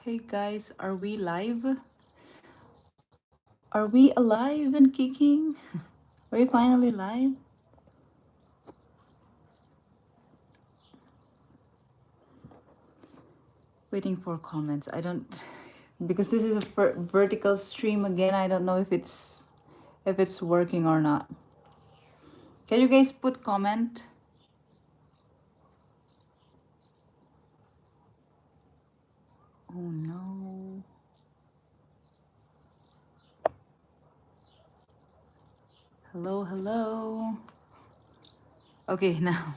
Hey guys, are we live? Are we alive and kicking? Are we finally live? Waiting for comments. I don't because this is a vertical stream again. I don't know if it's working or not. Can you guys put comment? Oh no. Hello, hello. Okay, now.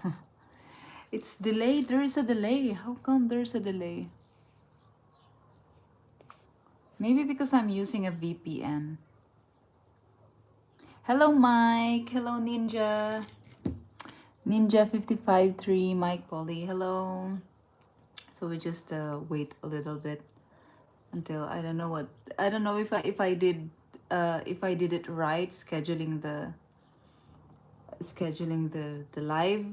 It's delayed. There is a delay. How come there's a delay? Maybe because I'm using a VPN. Hello, Mike. Hello, Ninja. Ninja 553, Mike Polly. Hello. So we just wait a little bit until I don't know what I don't know if I did it right scheduling the live,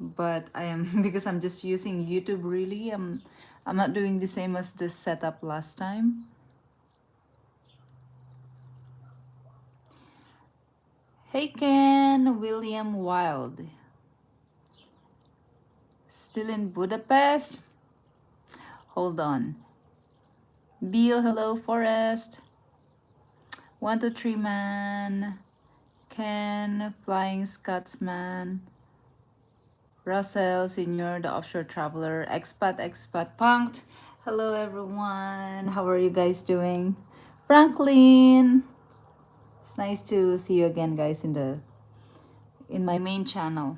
but I am because I'm just using YouTube really. I'm not doing the same as the setup last time. Hey Ken, William Wild. Still in Budapest? Hold on. Bill, hello, Forest. 123 man. Ken, Flying Scotsman. Russell, Senior, the offshore traveler. Expat, Punked. Hello everyone. How are you guys doing? Franklin. It's nice to see you again, guys, in my main channel.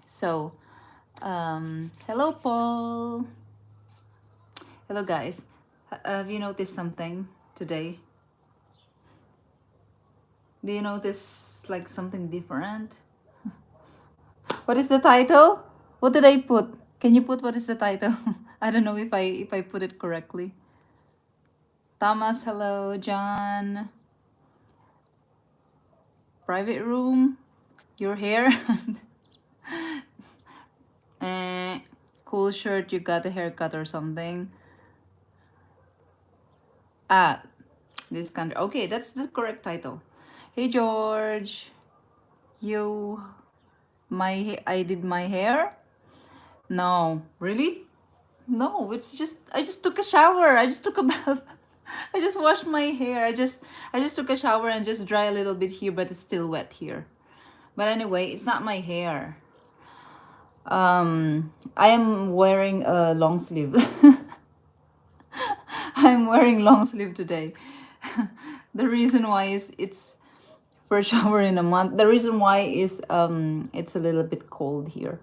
So, hello Paul. Hello guys. Have you noticed something today? Do you notice like something different? What is the title? What did I put? Can you put what is the title? I don't know if I put it correctly. Thomas, hello. John. Private room. Your hair. Cool shirt. You got a haircut or something. Ah, this country. Okay, that's the correct title. Hey George. You. I did my hair. No, really? No, it's just I just took a shower. I just took a bath. I just washed my hair. I just took a shower and just dry a little bit here, but it's still wet here. But anyway, it's not my hair. I am wearing a long sleeve. I'm wearing long sleeve today. The reason why is it's first shower in a month. The reason why is it's a little bit cold here.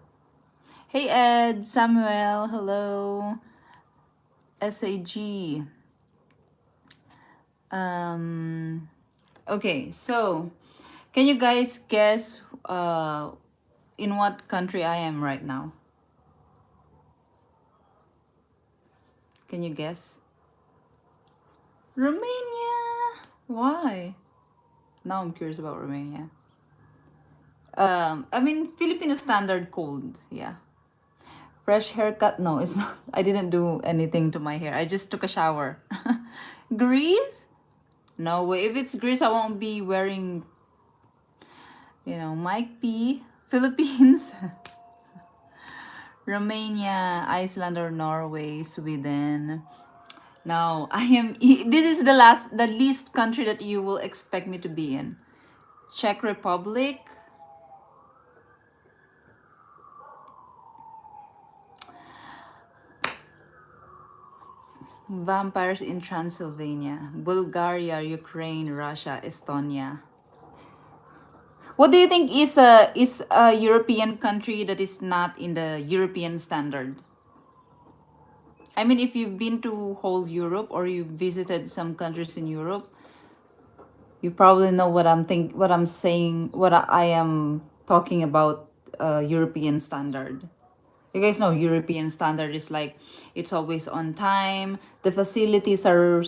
Hey Ed, Samuel, hello. SAG. Okay, so can you guys guess in what country I am right now? Can you guess? Romania. Why? Now I'm curious about Romania. I mean Filipino standard cold, yeah. Fresh haircut? No, it's not. I didn't do anything to my hair. I just took a shower. Greece? No way. If it's Greece, I won't be wearing, Mike P. Philippines, Romania, Iceland, or Norway, Sweden. No, I am. This is the least country that you will expect me to be in. Czech Republic. Vampires in Transylvania. Bulgaria, Ukraine, Russia, Estonia. What do you think is a European country that is not in the European standard? I mean, if you've been to whole Europe or you visited some countries in Europe, you probably know what I'm saying, what I am talking about. European standard. You guys know European standard is like it's always on time. The facilities are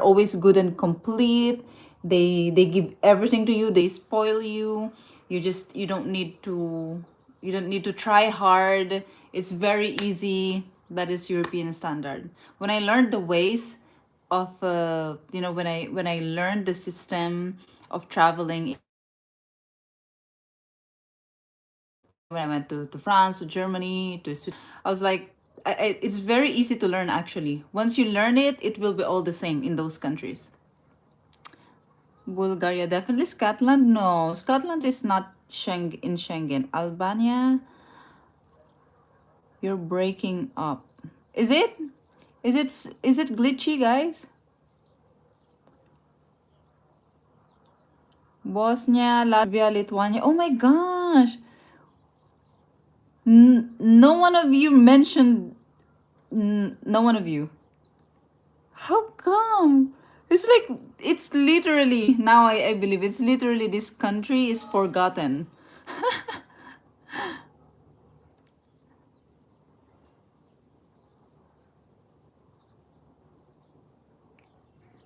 always good and complete. They give everything to you. They spoil you. You don't need to try hard. It's very easy. That is European standard. When I learned the ways of, when I learned the system of traveling, when I went to France, to Germany, to Sweden, I was like, it's very easy to learn actually. Once you learn it, it will be all the same in those countries. Bulgaria, definitely. Scotland, no. Scotland is not in Schengen. Albania, you're breaking up. Is it? Is it glitchy, guys? Bosnia, Latvia, Lithuania. Oh my gosh. No one of you mentioned. No one of you. How come? It's like, it's literally, now I believe it's literally this country is forgotten.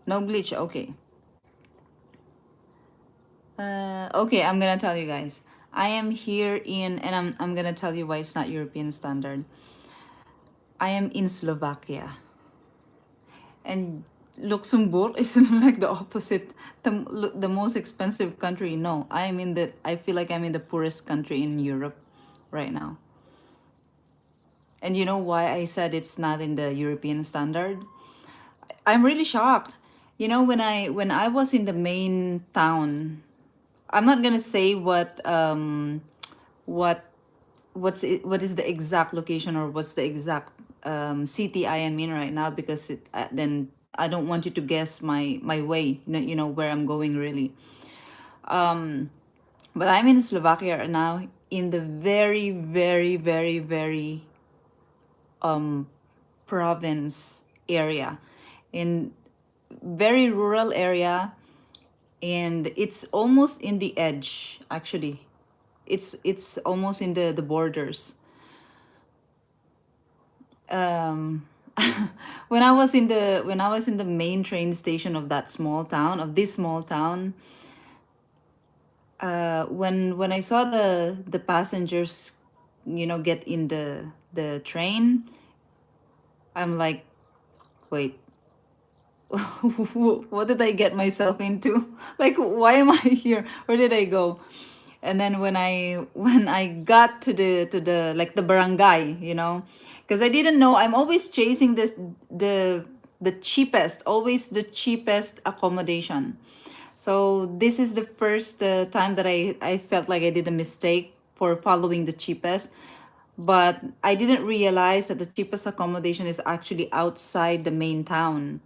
No glitch, okay. Okay, I'm gonna tell you guys. I am here in, and I'm gonna tell you why it's not European standard. I am in Slovakia. And Luxembourg is like the opposite, the most expensive country. No, I feel like I'm in the poorest country in Europe right now. And you know why I said it's not in the European standard? I'm really shocked. When I was in the main town, I'm not gonna say what what is the exact location or what's the exact city I am in right now, because then I don't want you to guess my way. Where I'm going really. But I'm in Slovakia right now, in the very, very, very, very province area, in very rural area, and it's almost in the edge actually. It's almost in the borders. When I was in the main train station of this small town, when I saw the passengers, get in the train, I'm like, wait, what did I get myself into? Like, why am I here? Where did I go? And then when I got to the like the barangay, because I didn't know. I'm always chasing the cheapest, always the cheapest accommodation. So this is the first time that I felt like I did a mistake for following the cheapest. But I didn't realize that the cheapest accommodation is actually outside the main town.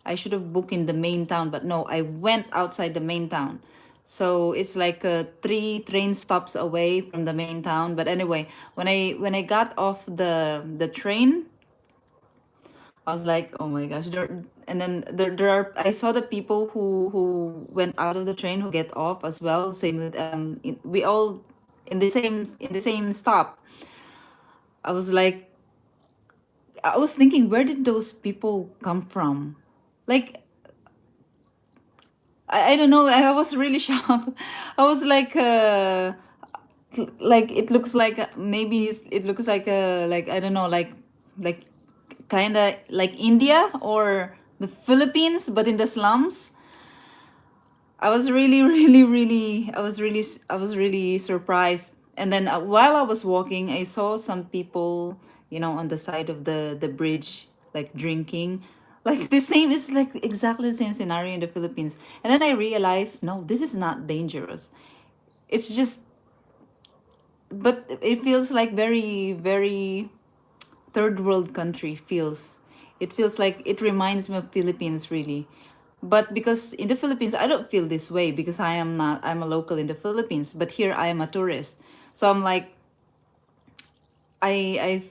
I should have booked in the main town, but no, I went outside the main town. So it's like 3 train stops away from the main town. But anyway, when I got off the train, I was like, oh my gosh. And then there are, I saw the people who went out of the train, who get off as well. Same with we all in the same stop. I was like, I was thinking, where did those people come from? Like, I don't know. I was really shocked. I was like it looks like maybe it looks like I don't know, like kind of like India or the Philippines, but in the slums. I was really, really, really, I was really surprised. And then while I was walking, I saw some people, on the side of the bridge, like drinking. Like the same, it's like exactly the same scenario in the Philippines. And then I realized, no, this is not dangerous. It's just, but it feels like very, very third world country feels. It feels like it reminds me of Philippines really. But because in the Philippines I don't feel this way, because I'm a local in the Philippines, but here I am a tourist. So I'm like, I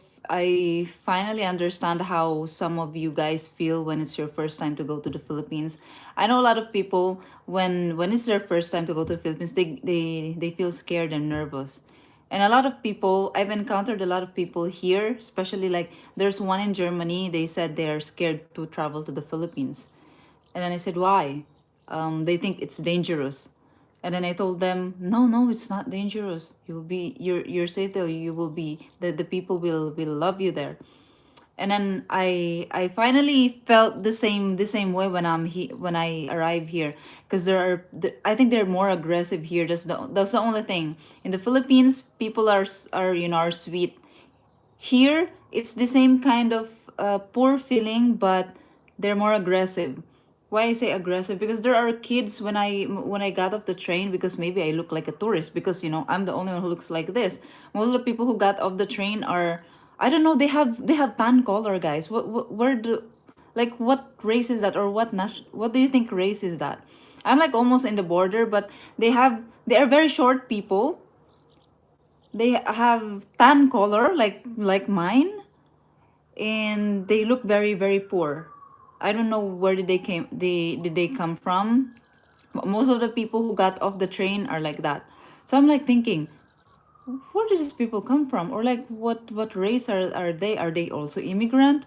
finally understand how some of you guys feel when it's your first time to go to the Philippines. I know a lot of people, when it's their first time to go to the Philippines, they feel scared and nervous. And a lot of people, I've encountered a lot of people here, especially like there's one in Germany, they said they are scared to travel to the Philippines. And then I said, why? They think it's dangerous. And then I told them, no, no, it's not dangerous. You're safe there. You will be, the people will love you there. And then I finally felt the same way when when I arrive here, because I think they're more aggressive here. That's the only thing. In the Philippines, people are are sweet. Here, it's the same kind of poor feeling, but they're more aggressive. Why I say aggressive? Because there are kids when I got off the train, because maybe I look like a tourist, because I'm the only one who looks like this. Most of the people who got off the train are, I don't know, they have tan color, guys. Where do, like, what race is that, or what do you think race is that? I'm like almost in the border, but they are very short people. They have tan color like mine, and they look very very poor. I don't know where did they come from. But most of the people who got off the train are like that. So I'm like thinking, where do these people come from, or like what race are they? Are they also immigrant?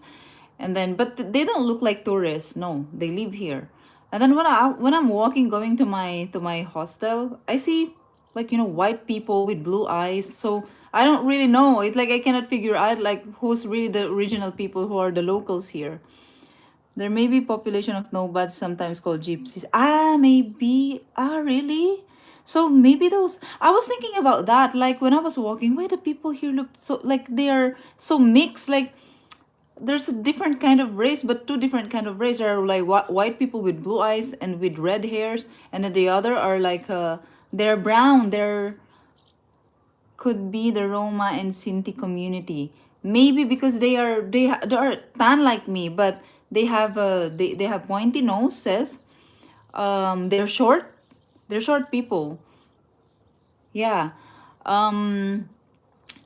And then, but they don't look like tourists. No, they live here. And then when I'm walking going to my hostel, I see, like, white people with blue eyes. So I don't really know. It's like I cannot figure out like who's really the original people, who are the locals here. There may be population of nomads, sometimes called gypsies. Ah, maybe. Ah, really? So maybe those. I was thinking about that. Like when I was walking, why the people here look so like they are so mixed. Like there's a different kind of race, but two different kind of race. There are like white people with blue eyes and with red hairs, and then the other are like they're brown. They're could be the Roma and Sinti community. Maybe because they are tan like me, but they have pointy noses. They're short. They're short people. Yeah. And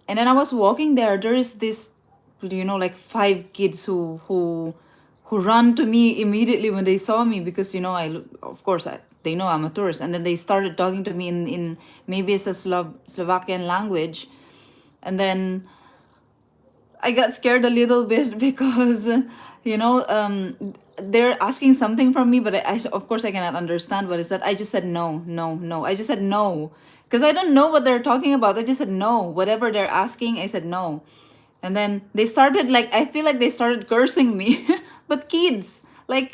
then I was walking there. There is this, like five kids who run to me immediately when they saw me, because I look, of course they know I'm a tourist, and then they started talking to me in maybe it's a Slovakian language, and then I got scared a little bit because, they're asking something from me, but of course I cannot understand what is that. I just said no, no, no. I just said no because I don't know what they're talking about. I just said no. Whatever they're asking, I said no. And then they started, like, I feel like they started cursing me, but kids, like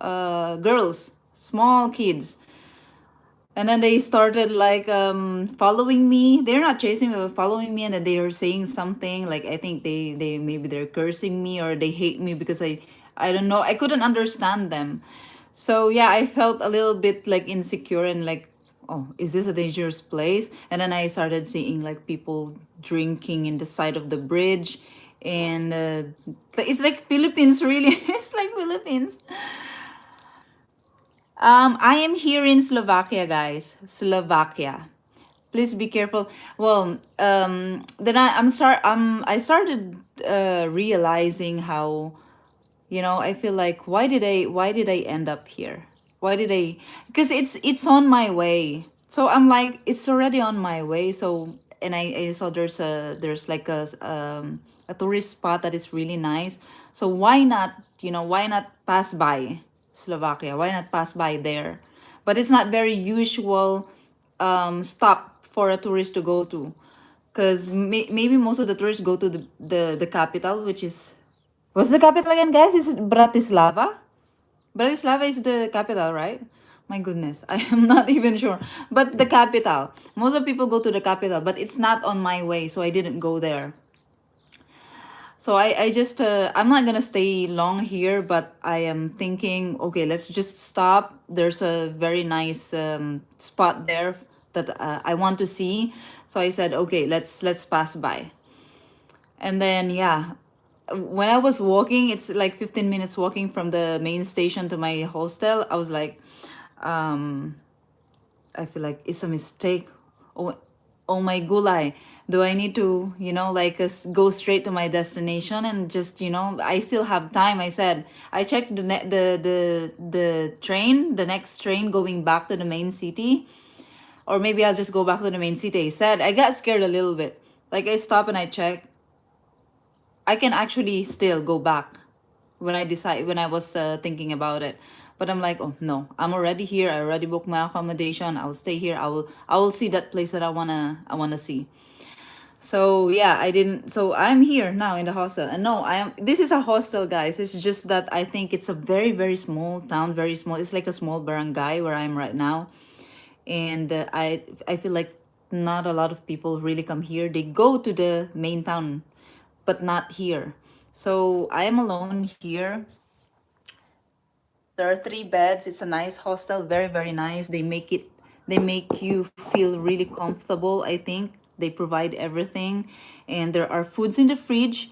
girls, small kids. And then they started like following me. They're not chasing me, but following me, and then they are saying something. Like I think they maybe they're cursing me, or they hate me because I don't know. I couldn't understand them. So yeah, I felt a little bit like insecure and like, oh, is this a dangerous place? And then I started seeing like people drinking in the side of the bridge, and it's like Philippines, really. It's like Philippines. I am here in Slovakia, guys. Slovakia. Please be careful. Well, then I started realizing how, I feel like, why did I end up here? Why did I? Because it's on my way. So I'm like, it's already on my way. So, and I saw there's like a tourist spot that is really nice. So why not pass by Slovakia? Why not pass by there? But it's not very usual stop for a tourist to go to, because maybe most of the tourists go to the capital, which is, what's the capital again, guys? Is it Bratislava? Bratislava is the capital, right? My goodness, I am not even sure. But the capital, most of people go to the capital, but it's not on my way, so I didn't go there. So I just I'm not gonna stay long here, but I am thinking, okay, let's just stop. There's a very nice spot there that I want to see. So I said, okay, let's pass by. And then yeah, when I was walking, it's like 15 minutes walking from the main station to my hostel. I was like, I feel like it's a mistake. Oh, oh my gulay. Do I need to, like go straight to my destination and just, I still have time. I said, I checked the train, the next train going back to the main city, or maybe I'll just go back to the main city. I said, I got scared a little bit. Like I stop and I check. I can actually still go back when I was thinking about it. But I'm like, oh no, I'm already here. I already booked my accommodation. I will stay here. I will see that place that I wanna see. So yeah, I didn't. So I'm here now in the hostel, and no, I am. This is a hostel, guys. It's just that I think it's a very very small town, very small. It's like a small barangay where I'm right now, and I feel like not a lot of people really come here. They go to the main town, but not here. So I am alone here. There are three beds. It's a nice hostel, very very nice. They make you feel really comfortable. I think they provide everything, and there are foods in the fridge.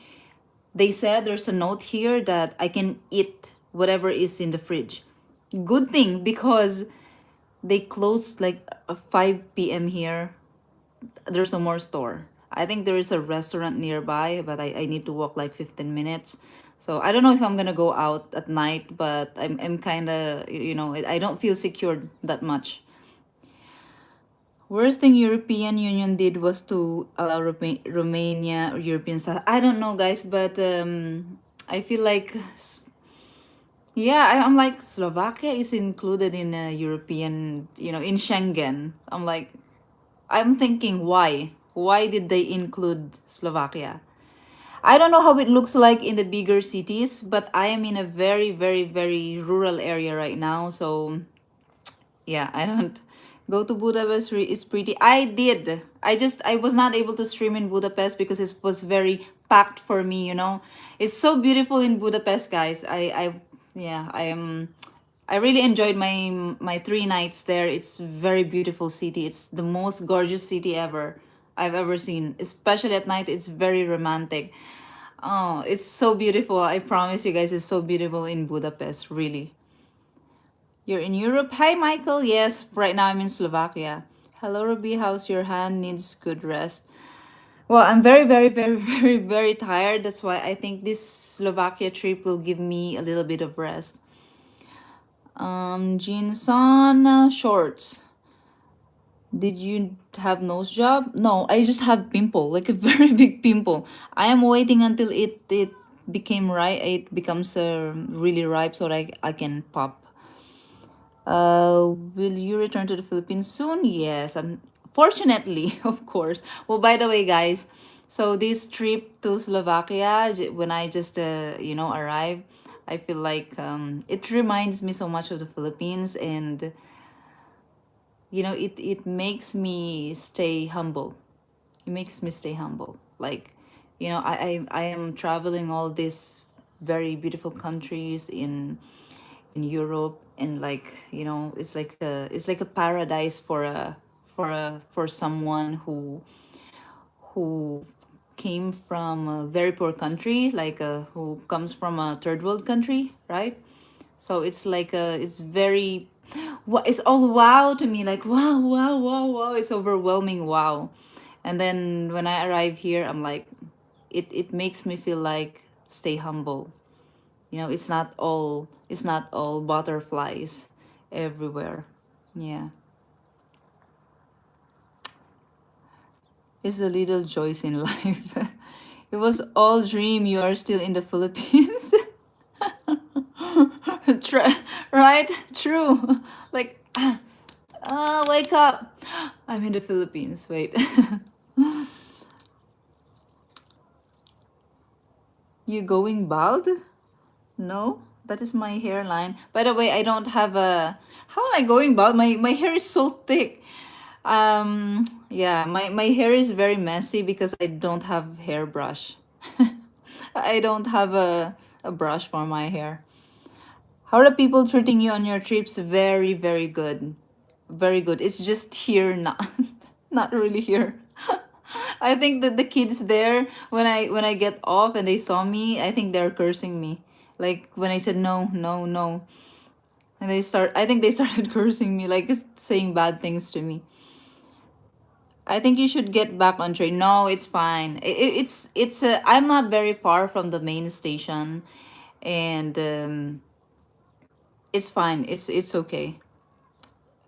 They said there's a note here that I can eat whatever is in the fridge. Good thing because they close like 5 p.m. here. There's no more store. I think there is a restaurant nearby, but I need to walk like 15 minutes. So I don't know if I'm gonna go out at night, but I'm kind of, I don't feel secured that much. Worst thing European Union did was to allow Romania or Europeans. I don't know, guys, but I feel like, yeah, I'm like, Slovakia is included in European, in Schengen. I'm thinking, why? Why did they include Slovakia? I don't know how it looks like in the bigger cities, but I am in a very, very, very rural area right now. So yeah, I don't go to Budapest. It's pretty. I was not able to stream in Budapest because it was very packed for me. It's so beautiful in Budapest, guys. Yeah, I am. I really enjoyed my 3 nights there. It's very beautiful city. It's the most gorgeous city I've ever seen. Especially at night, it's very romantic. Oh, it's so beautiful. I promise you guys, it's so beautiful in Budapest, really. You're in Europe? Hi, Michael. Yes, right now I'm in Slovakia. Hello, Ruby. How's your hand? Needs good rest. Well, I'm very, very, very, very, very tired. That's why I think this Slovakia trip will give me a little bit of rest. Jeans on, shorts. Did you have nose job? No, I just have pimple, like a very big pimple. I am waiting until it became ripe. It becomes really ripe so that I can pop. Will you return to the Philippines soon? Yes, unfortunately, of course. Well, by the way, guys, so this trip to Slovakia, when I just arrived, I feel like it reminds me so much of the Philippines, and it makes me stay humble. It makes me stay humble. Like, I am traveling all these very beautiful countries in Europe, and like, it's like a paradise for someone who came from a very poor country, like who comes from a third world country, right? So it's very, it's all wow to me, like wow, wow, wow, wow. It's overwhelming, wow. And then when I arrive here, I'm like, it makes me feel like stay humble. It's not all butterflies everywhere. Yeah. It's the little joys in life. It was all dream. You are still in the Philippines. Right? True. Like, wake up. I'm in the Philippines. Wait. You going bald? No, that is my hairline. By the way, I don't have a. How am I going bald? My hair is so thick. Yeah, my hair is very messy because I don't have hairbrush. I don't have a brush for my hair. How are the people treating you on your trips? Very, very good. Very good. It's just here, not not really here. I think that the kids there, when I get off and they saw me, I think they're cursing me. Like when I said no, no, no. And I think they started cursing me, like saying bad things to me. I think you should get back on train. No, it's fine. I'm not very far from the main station, and it's fine. It's okay.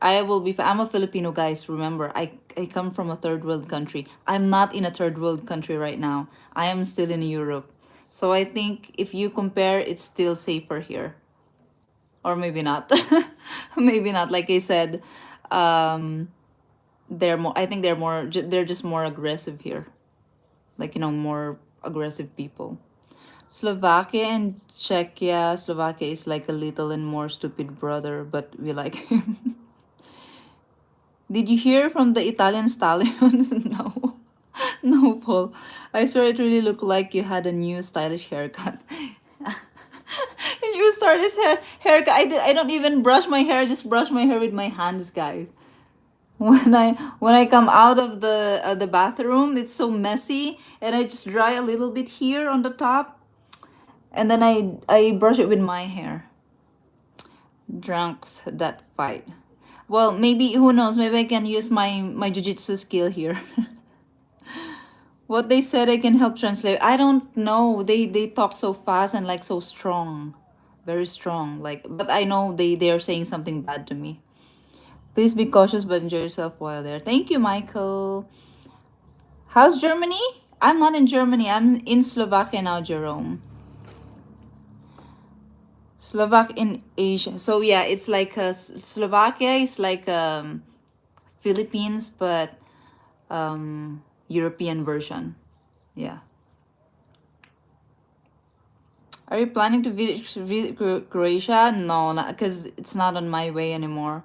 I will be. I'm a Filipino, guys. Remember, I come from a third world country. I'm not in a third world country right now. I am still in Europe. So I think if you compare, it's still safer here, or maybe not. Maybe not. Like I said, they're more. I think they're more. They're just more aggressive here. like, more aggressive people. Slovakia and Czechia. Slovakia is like a little and more stupid brother, but we like him. Did you hear from the Italian stallions? No. No, Paul. I swear it really looked like you had a new stylish haircut. You start this haircut. I don't even brush my hair. I just brush my hair with my hands, guys. When I come out of the bathroom, it's so messy, and I just dry a little bit here on the top, and then I brush it with my hair. Drunks that fight. Well, maybe, who knows? Maybe I can use my jujitsu skill here. What they said I can help translate. I don't know. They talk so fast and like so strong, very strong. Like, but I know they are saying something bad to me. Please be cautious, but enjoy yourself while there. Thank you, Michael. How's Germany? I'm not in Germany. I'm in Slovakia now, Jerome. Slovak in Asia. So yeah, it's like Slovakia is like Philippines, but European version. Yeah. Are you planning to visit Croatia? No, because it's not on my way anymore.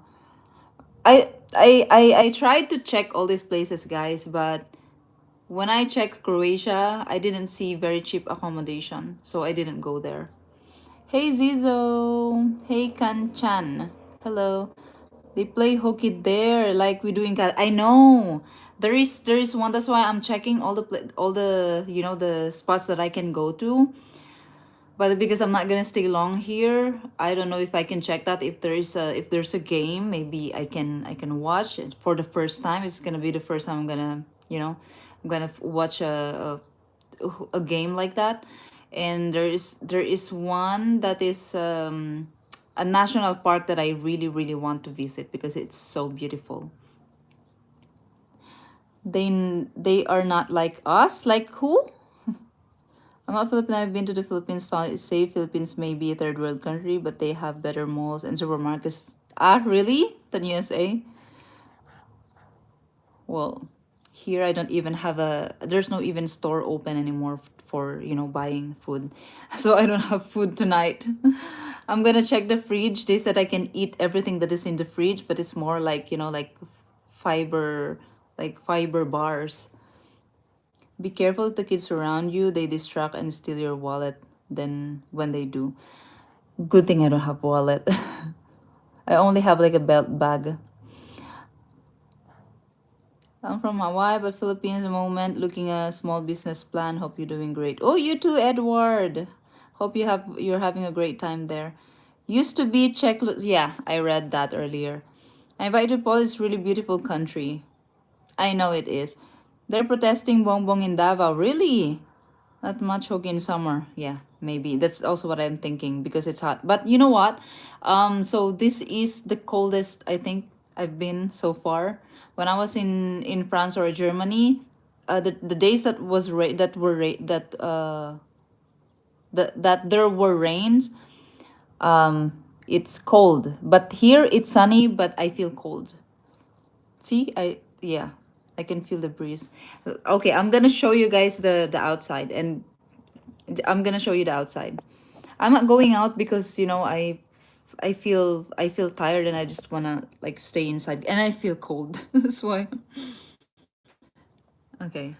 I tried to check all these places, guys, but when I checked Croatia, I didn't see very cheap accommodation, so I didn't go there. Hey Zizo, hey Kanchan, hello. They play hockey there, like we do in Cal. I know there is one. That's why I'm checking all the the spots that I can go to. But because I'm not gonna stay long here, I don't know if I can check that. If there's a game, maybe I can watch it for the first time. It's gonna be the first time I'm gonna watch a game like that. And there is one that is a national park that I really really want to visit because it's so beautiful. They are not like us. Like who? I'm not Filipino. I've been to the Philippines. Found it safe. Philippines may be a third world country, but they have better malls and supermarkets. Ah, really? Than USA? Well, here I don't even have a. There's no even store open anymore for buying food, so I don't have food tonight. I'm gonna check the fridge. They said I can eat everything that is in the fridge, but it's more like fiber, like fiber bars. Be careful of the kids around you. They distract and steal your wallet. Then when they do, good thing I don't have wallet. I only have like a belt bag. I'm from Hawaii, but Philippines at the moment. Looking at a small business plan. Hope you're doing great. Oh, you too, Edward. Hope you're having a great time there. Used to be Czech. Yeah, I read that earlier. I invited Paul. It's really beautiful country. I know it is. They're protesting bongbong in Davao. Really? Not much hockey in summer. Yeah, maybe. That's also what I'm thinking because it's hot. But you know what? So this is the coldest I think I've been so far. When I was in France or Germany, the days that was that were that there were rains, it's cold. But here it's sunny, but I feel cold. See, yeah, I can feel the breeze. Okay, I'm gonna show you guys the outside, and I'm gonna show you the outside. I'm not going out because I feel tired and I just wanna like stay inside and I feel cold. That's why. Okay.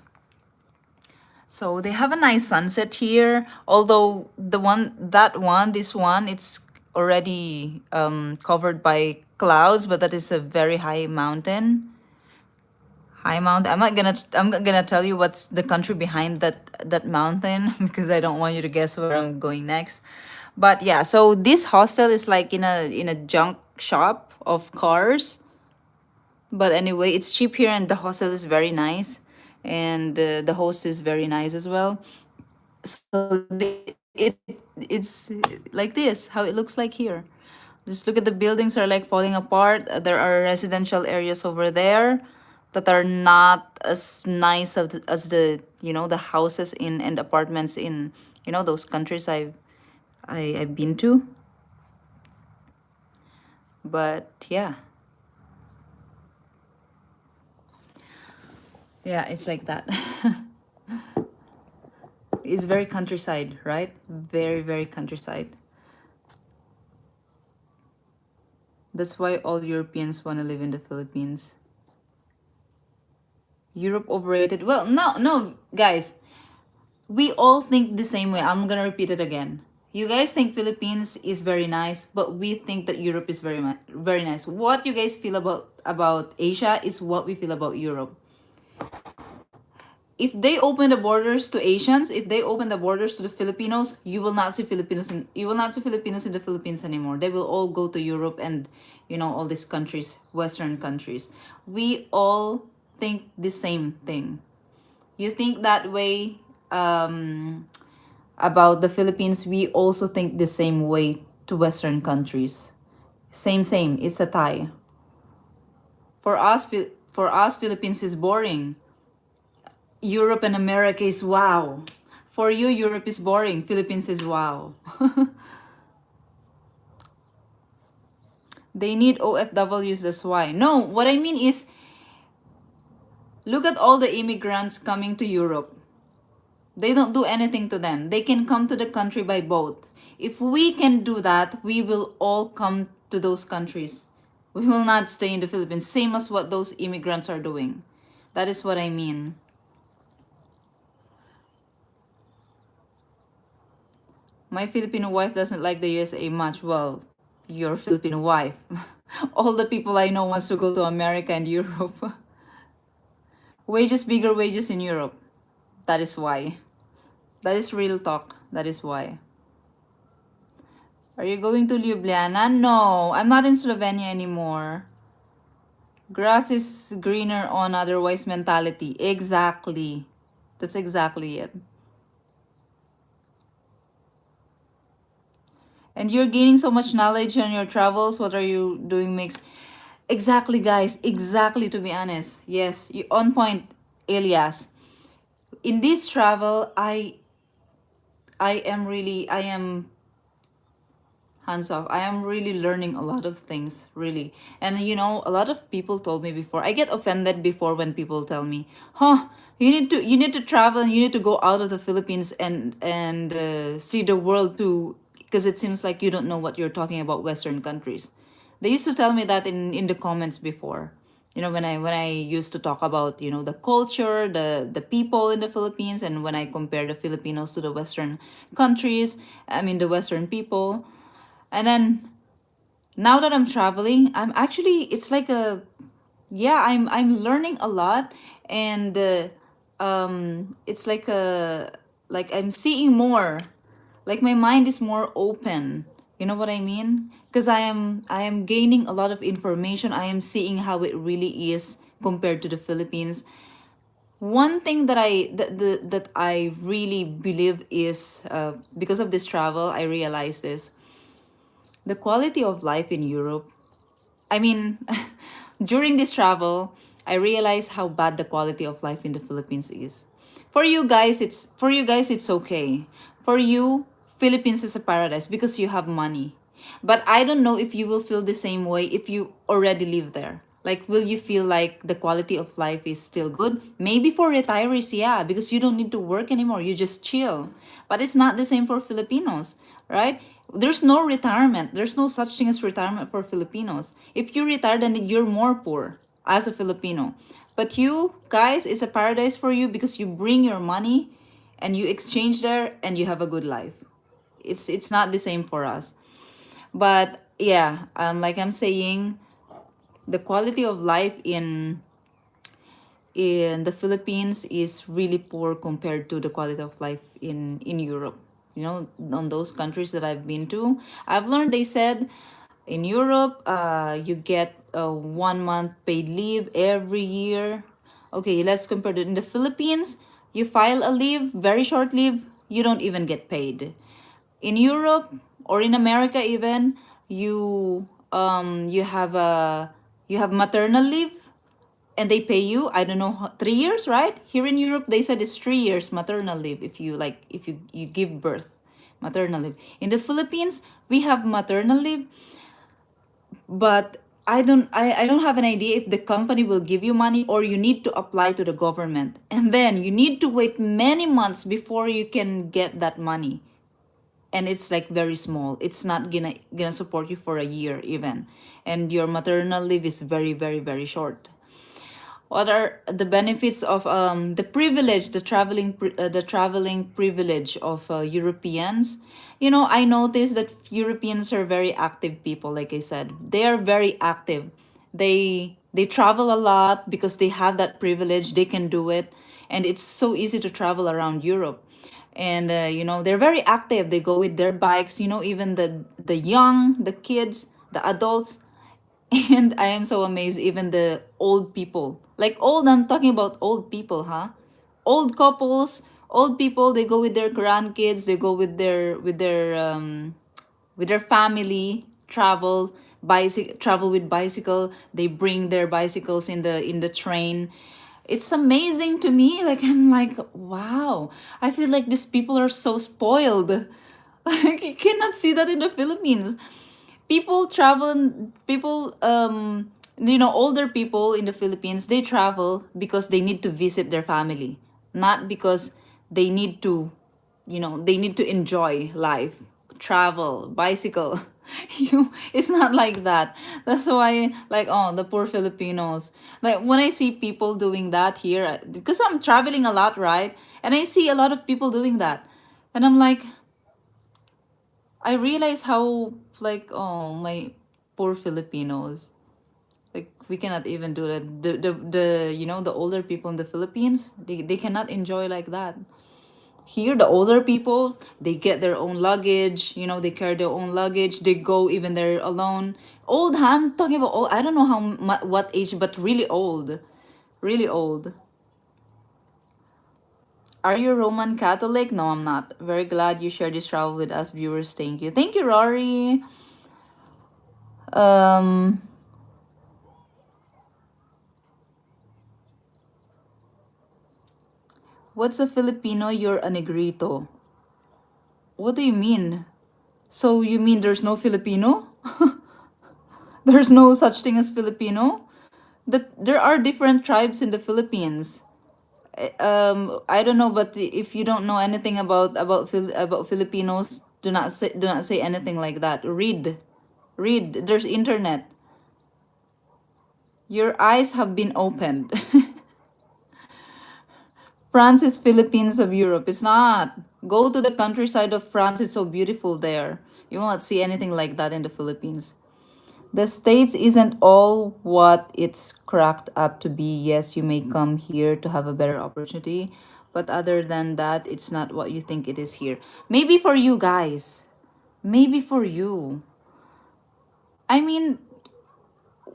So they have a nice sunset here. Although this one, it's already covered by clouds, but that is a very high mountain. High mountain. I'm not gonna tell you what's the country behind that mountain because I don't want you to guess where I'm going next. But yeah, so this hostel is like in a junk shop of cars. But anyway, it's cheap here and the hostel is very nice, and the host is very nice as well. So it's like this how it looks like here. Just look at the buildings are like falling apart. There are residential areas over there that are not as nice as the houses in and apartments in those countries I've been to. But yeah, yeah, it's like that. is very countryside, right? Very, very countryside. That's why all Europeans want to live in the Philippines. Europe overrated. Well, no, no, guys. We all think the same way. I'm gonna repeat it again. You guys think Philippines is very nice, but we think that Europe is very nice. What you guys feel about Asia is what we feel about Europe. If they open the borders to Asians, if they open the borders to the Filipinos, you will not see Filipinos in the Philippines anymore. They will all go to Europe and all these countries, Western countries. We all think the same thing. You think that way about the Philippines, we also think the same way to Western countries. Same. It's a tie. For us, Philippines is boring. Europe and America is wow. For you, Europe is boring. Philippines is wow. They need OFWs, that's why. No, what I mean is, look at all the immigrants coming to Europe. They don't do anything to them. They can come to the country by boat. If we can do that, we will all come to those countries. We will not stay in the Philippines, same as what those immigrants are doing. That is what I mean. My Filipino wife doesn't like the USA much. Well, your Filipino wife. All the people I know wants to go to America and Europe. Bigger wages in Europe. That is why. That is real talk. That is why. Are you going to Ljubljana? No, I'm not in Slovenia anymore. Grass is greener on otherwise mentality. Exactly. That's exactly it. And you're gaining so much knowledge on your travels. What are you doing mix? Exactly, guys. Exactly, to be honest. Yes, you on point, Elias. In this travel, I am hands off. I am really learning a lot of things, really. And a lot of people told me before. I get offended before when people tell me, "Huh, you need to travel and you need to go out of the Philippines and see the world too, because it seems like you don't know what you're talking about Western countries." They used to tell me that in the comments before. When I used to talk about the culture, the people in the Philippines, and when I compare the Filipinos to the Western countries, I mean the Western people. And then now that I'm traveling, I'm actually, it's like I'm learning a lot. And it's like I'm seeing more, like my mind is more open. You know what I mean? Because I am gaining a lot of information. I am seeing how it really is compared to the Philippines. One thing that I really believe is, because of this travel, I realized this: the quality of life in Europe. I mean, during this travel, I realized how bad the quality of life in the Philippines is. For you guys it's okay. For you, Philippines is a paradise because you have money. But I don't know if you will feel the same way if you already live there. Like, will you feel like the quality of life is still good? Maybe for retirees, yeah, because you don't need to work anymore. You just chill. But it's not the same for Filipinos, right? There's no retirement. There's no such thing as retirement for Filipinos. If you retire, then you're more poor as a Filipino. But you guys, it's a paradise for you because you bring your money and you exchange there and you have a good life. It's not the same for us. But yeah, like I'm saying, the quality of life in the Philippines is really poor compared to the quality of life in Europe. On those countries that I've been to, I've learned, they said in Europe, you get a 1 month paid leave every year. Okay, let's compare it. In the Philippines, you file a leave, very short leave, you don't even get paid. In Europe or in America even, you have maternal leave and they pay you, I don't know, 3 years, right? Here in Europe, they said it's 3 years maternal leave if you give birth, maternal leave. In the Philippines, we have maternal leave, but I don't have an idea if the company will give you money or you need to apply to the government. And then you need to wait many months before you can get that money. And it's like very small. It's not gonna support you for a year even. And your maternal leave is very, very, very short. What are the benefits of the privilege, the traveling privilege of Europeans? You know, I noticed that Europeans are very active people. Like I said, they are very active. They travel a lot because they have that privilege. They can do it, and it's so easy to travel around Europe. And you know, they're very active. They go with their bikes. You know, even the young, the kids, the adults, and I am so amazed, even the old people. Like old, I'm talking about old people, huh? Old couples, old people, they go with their grandkids, they go with their family, travel with bicycle, they bring their bicycles in the train. It's amazing to me. Like I'm like, wow. I feel like these people are so spoiled. Like you cannot see that in the Philippines. People you know, older people in the Philippines, they travel because they need to visit their family, not because they need to, you know, they need to enjoy life. Travel, bicycle. You, it's not like that. That's why, like, oh, the poor Filipinos. Like when I see people doing that here, because I'm traveling a lot, right? And I see a lot of people doing that, and I'm like, I realize how, like, oh, my poor Filipinos. Like we cannot even do that. The you know, the older people in the Philippines, they cannot enjoy like that. Here, the older people, they get their own luggage. You know, they carry their own luggage. They go even they're alone. Old, huh? I'm talking about old. I don't know what age, but really old, really old. Are you Roman Catholic? No, I'm not. Very glad you shared this travel with us, viewers. Thank you, Rory. Um, what's a Filipino? You're a negrito. What do you mean? So you mean there's no Filipino? There's no such thing as Filipino? That there are different tribes in the Philippines. I don't know, but if you don't know anything about Filipinos, do not say anything like that. Read. There's internet. Your eyes have been opened. France is Philippines of Europe. It's not. Go to the countryside of France. It's so beautiful there. You will not see anything like that in the Philippines. The States isn't all what it's cracked up to be. Yes, you may come here to have a better opportunity, but other than that, it's not what you think it is here. Maybe for you guys. Maybe for you. I mean,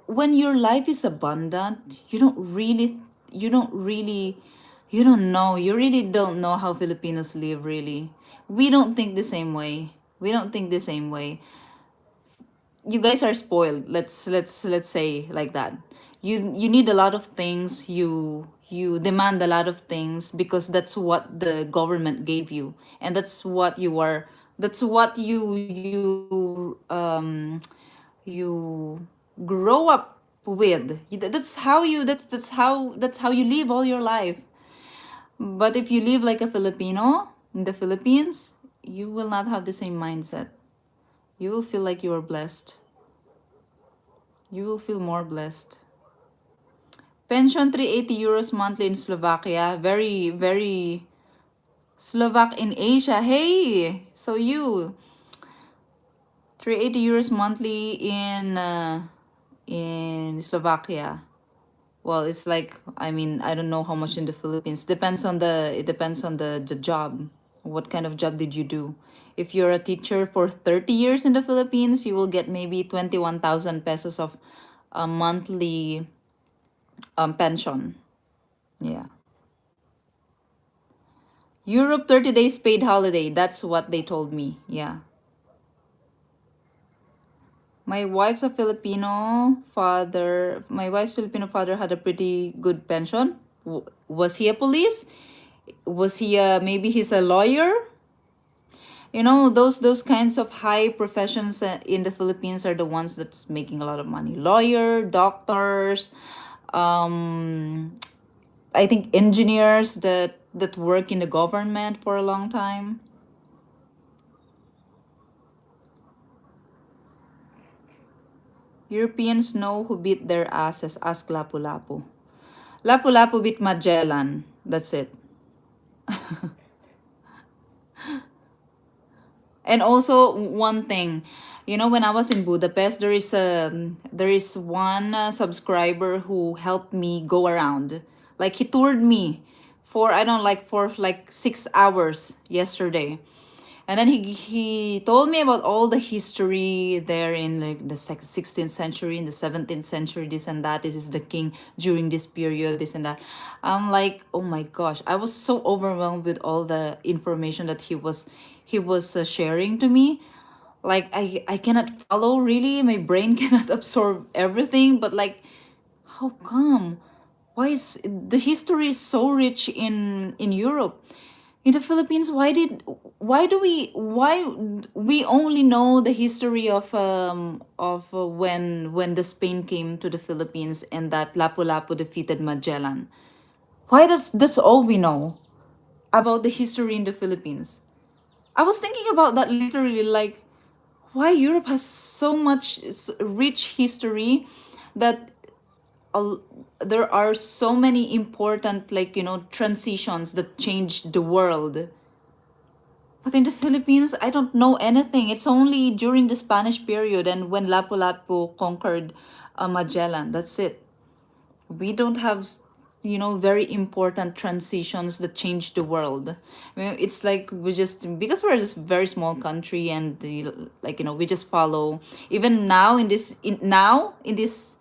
when your life is abundant, you don't know. You really don't know how Filipinos live, really. We don't think the same way. We don't think the same way. You guys are spoiled. Let's say like that. You need a lot of things. You demand a lot of things because that's what the government gave you, and that's what you are. That's what you grow up with. That's how you live all your life. But if you live like a Filipino in the Philippines, you will not have the same mindset. You will feel like you are blessed. You will feel more blessed. Pension 380 euros monthly in Slovakia. Very, very Slovak in Asia. Hey, so you 380 euros monthly in Slovakia. Well, it's like, I mean, I don't know how much in the Philippines. It depends on the job. What kind of job did you do? If you're a teacher for 30 years in the Philippines, you will get maybe 21,000 pesos of a monthly pension. Yeah. Europe 30 days paid holiday. That's what they told me. Yeah. My wife's Filipino father had a pretty good pension. Was he a police? Was he maybe he's a lawyer? those kinds of high professions in the Philippines are the ones that's making a lot of money. Lawyer, doctors, um I think engineers that work in the government for a long time. Europeans know who beat their asses. Ask Lapu-Lapu. Lapu-Lapu beat Magellan. That's it. And also one thing, when I was in Budapest, there is one subscriber who helped me go around. Like he toured me for I don't like for like 6 hours yesterday. And then he told me about all the history there in like the 16th century, in the 17th century, this and that. This is the king during this period, this and that. I'm like, oh my gosh, I was so overwhelmed with all the information that he was sharing to me. Like I cannot follow really. My brain cannot absorb everything. But like, how come? Why is the history is so rich in Europe? In the Philippines, why we only know the history of when the Spain came to the Philippines and that Lapu-Lapu defeated Magellan? Why that's all we know about the history in the Philippines? I was thinking about that literally, like why Europe has so much rich history that there are so many important, like transitions that changed the world. But in the Philippines, I don't know anything. It's only during the Spanish period and when Lapu-Lapu conquered Magellan. That's it. We don't have, very important transitions that changed the world. I mean, it's like because we're just a very small country and like, we just follow. Even now in this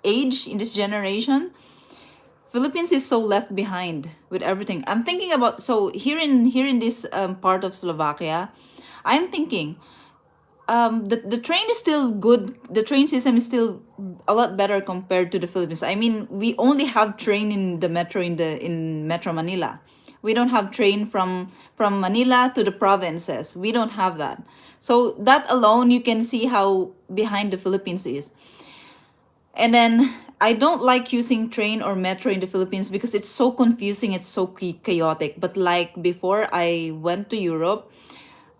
age, in this generation, Philippines is so left behind with everything. I'm thinking about, so here in this part of Slovakia, I'm thinking the train is still good. The train system is still a lot better compared to the Philippines. I mean, we only have train in the metro in Metro Manila. We don't have train from Manila to the provinces. We don't have that. So that alone, you can see how behind the Philippines is. And then I don't like using train or metro in the Philippines because it's so confusing, it's so chaotic. But like before I went to Europe,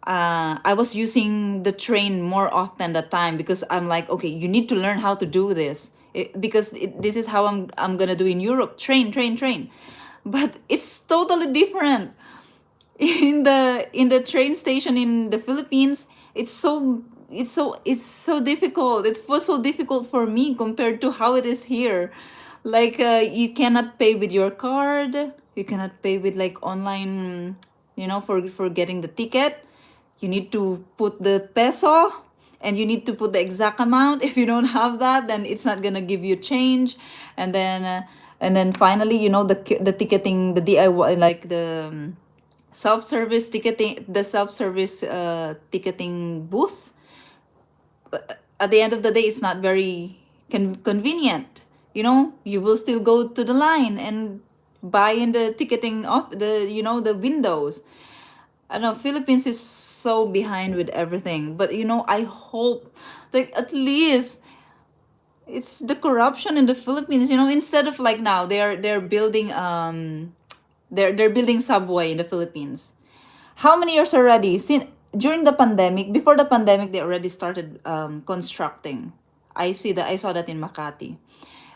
I was using the train more often that time because I'm like, okay, you need to learn how to do this. Because this is how I'm gonna do in Europe. Train, train, train. But it's totally different. In the train station in the Philippines, it's so difficult. It was so difficult for me compared to how it is here. Like you cannot pay with your card. You cannot pay with like online, for getting the ticket. You need to put the peso and you need to put the exact amount. If you don't have that, then it's not gonna give you change. And then finally, the ticketing, the DIY, like the self-service ticketing, the self-service ticketing booth, at the end of the day, it's not very convenient. You will still go to the line and buy in the ticketing of the windows. I don't know, Philippines is so behind with everything. But I hope like at least it's the corruption in the Philippines. Instead of like now they're building they're building subway in the Philippines. How many years already? Since during the pandemic, before the pandemic, they already started constructing. I saw that in Makati.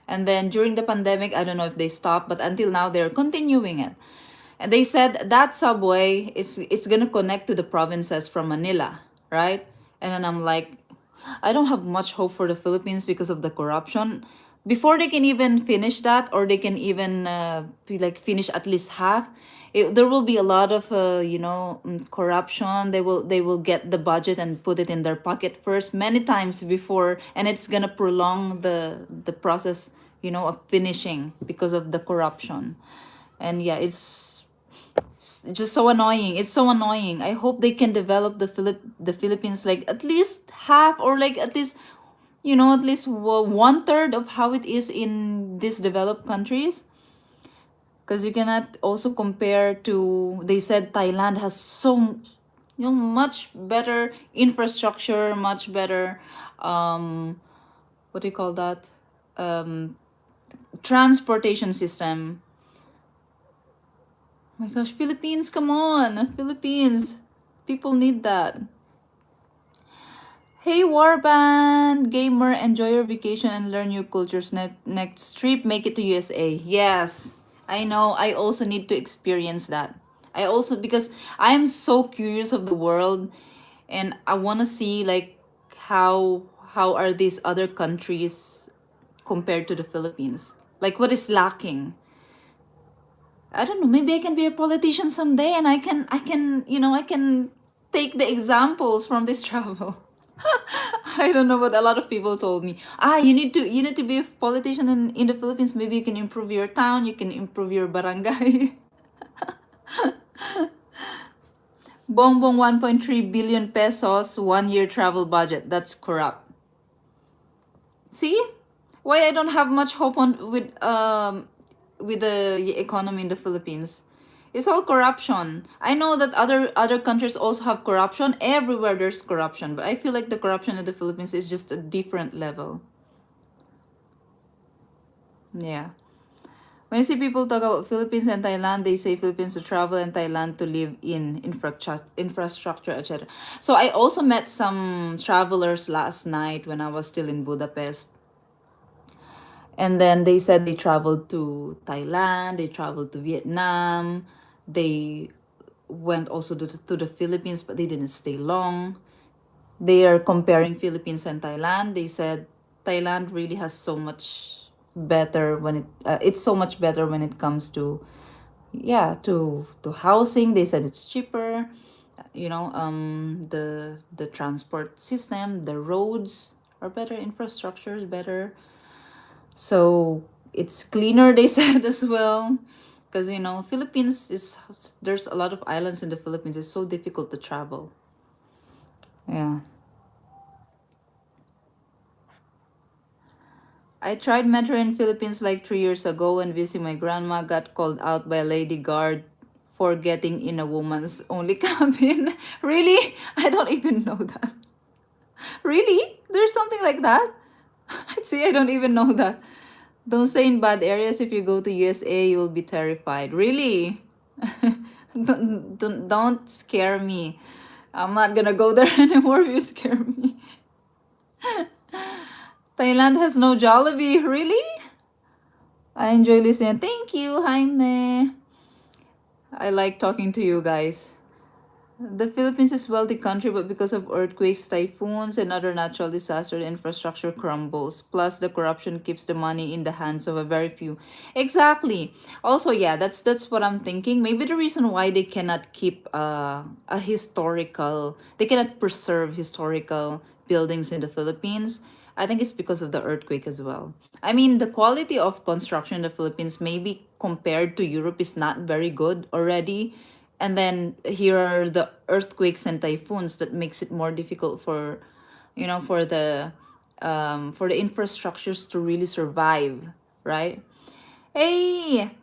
And then during the pandemic, I don't know if they stopped, but until now they're continuing it. And they said that subway it's gonna connect to the provinces from Manila, right? And then I'm like, I don't have much hope for the Philippines because of the corruption. Before they can even finish that, or they can even like finish at least half, there will be a lot of corruption. They will get the budget and put it in their pocket first many times before, and it's gonna prolong the process, of finishing because of the corruption. And yeah, it's just so annoying. It's so annoying. I hope they can develop the Philippines like at least half, or like at least 1/3 of how it is in these developed countries. Because you cannot also compare to, they said Thailand has Much better infrastructure, much better, um, what do you call that? Um, Transportation system. Oh my gosh, Philippines, come on, Philippines. People need that. Hey Warband, gamer, enjoy your vacation and learn new cultures. Next trip, make it to USA. Yes, I know. I also need to experience that. I also, because I am so curious of the world, and I want to see like how are these other countries compared to the Philippines? Like what is lacking? I don't know. Maybe I can be a politician someday, and I can take the examples from this travel. I don't know, but a lot of people told me, you need to be a politician in the Philippines. Maybe you can improve your town, you can improve your barangay. Bongbong 1.3 billion pesos 1 year travel budget. That's corrupt. See? Why I don't have much hope on with the economy in the Philippines. It's all corruption. I know that other countries also have corruption. Everywhere there's corruption, but I feel like the corruption in the Philippines is just a different level. Yeah. When you see people talk about Philippines and Thailand, they say Philippines to travel and Thailand to live in infrastructure, etc. So I also met some travelers last night when I was still in Budapest. And then they said they traveled to Thailand, they traveled to Vietnam, they went also to the Philippines, but they didn't stay long. They are comparing Philippines and Thailand. They said Thailand really has so much better when it's so much better when it comes to, yeah, to housing. They said it's cheaper. The transport system, the roads are better, infrastructure is better. So it's cleaner, they said as well. Because Philippines is there's a lot of islands in the Philippines. It's so difficult to travel. Yeah. I tried metro in Philippines like 3 years ago when visiting my grandma. Got called out by a lady guard for getting in a woman's only cabin. Really? I don't even know that. Really? There's something like that? See, I don't even know that. Don't stay in bad areas. If you go to USA, you will be terrified. Really? Don't scare me. I'm not gonna go there anymore if you scare me. Thailand has no Jollibee. Really? I enjoy listening. Thank you, Jaime. I like talking to you guys. The Philippines is a wealthy country, but because of earthquakes, typhoons, and other natural disasters, infrastructure crumbles. Plus, the corruption keeps the money in the hands of a very few. Exactly. Also, yeah, that's what I'm thinking. Maybe the reason why they cannot keep they cannot preserve historical buildings in the Philippines. I think it's because of the earthquake as well. I mean, the quality of construction in the Philippines, maybe compared to Europe, is not very good already, and then here are the earthquakes and typhoons that makes it more difficult for for the infrastructures to really survive, right? Hey,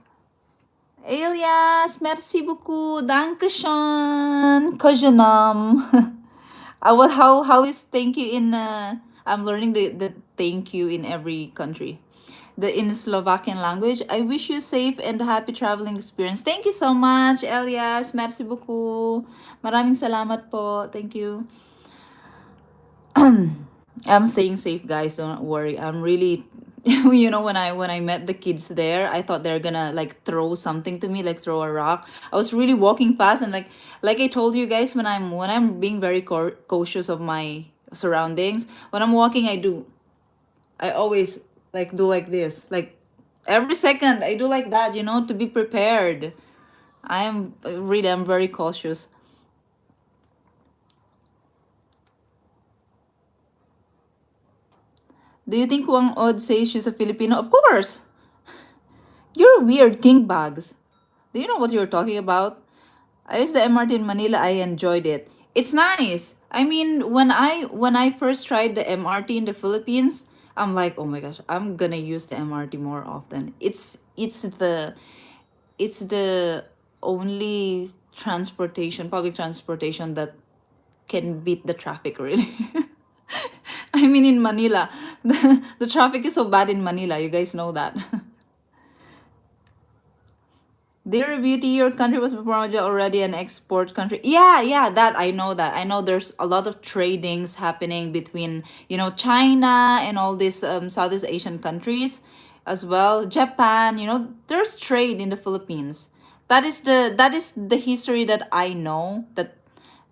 Elias, merci beaucoup, dankeschön, kojanam. How is thank you in I'm learning the thank you in every country. The in Slovakian language. I wish you safe and happy traveling experience. Thank you so much, Elias. Merci beaucoup. Maraming salamat po. Thank you. I'm staying safe, guys. Don't worry. I'm really when I met the kids there, I thought they're gonna like throw something to me, like throw a rock. I was really walking fast, and like I told you guys, when I'm being very cautious of my surroundings, when I'm walking, I always like do like this. Like every second I do like that, to be prepared. I'm very cautious. Do you think Wang Od says she's a Filipino? Of course. You're weird, king bags. Do you know what you're talking about? I used the MRT in Manila. I enjoyed it. It's nice. I mean, when I first tried the MRT in the Philippines, I'm like, oh my gosh, I'm gonna use the MRT more often. It's the only public transportation that can beat the traffic, really. I mean, in Manila, the traffic is so bad in Manila. You guys know that. Dear Beauty, your country was before already an export country. Yeah, yeah, that I know that. I know there's a lot of tradings happening between, China and all these Southeast Asian countries as well. Japan, there's trade in the Philippines. That is the history that I know, that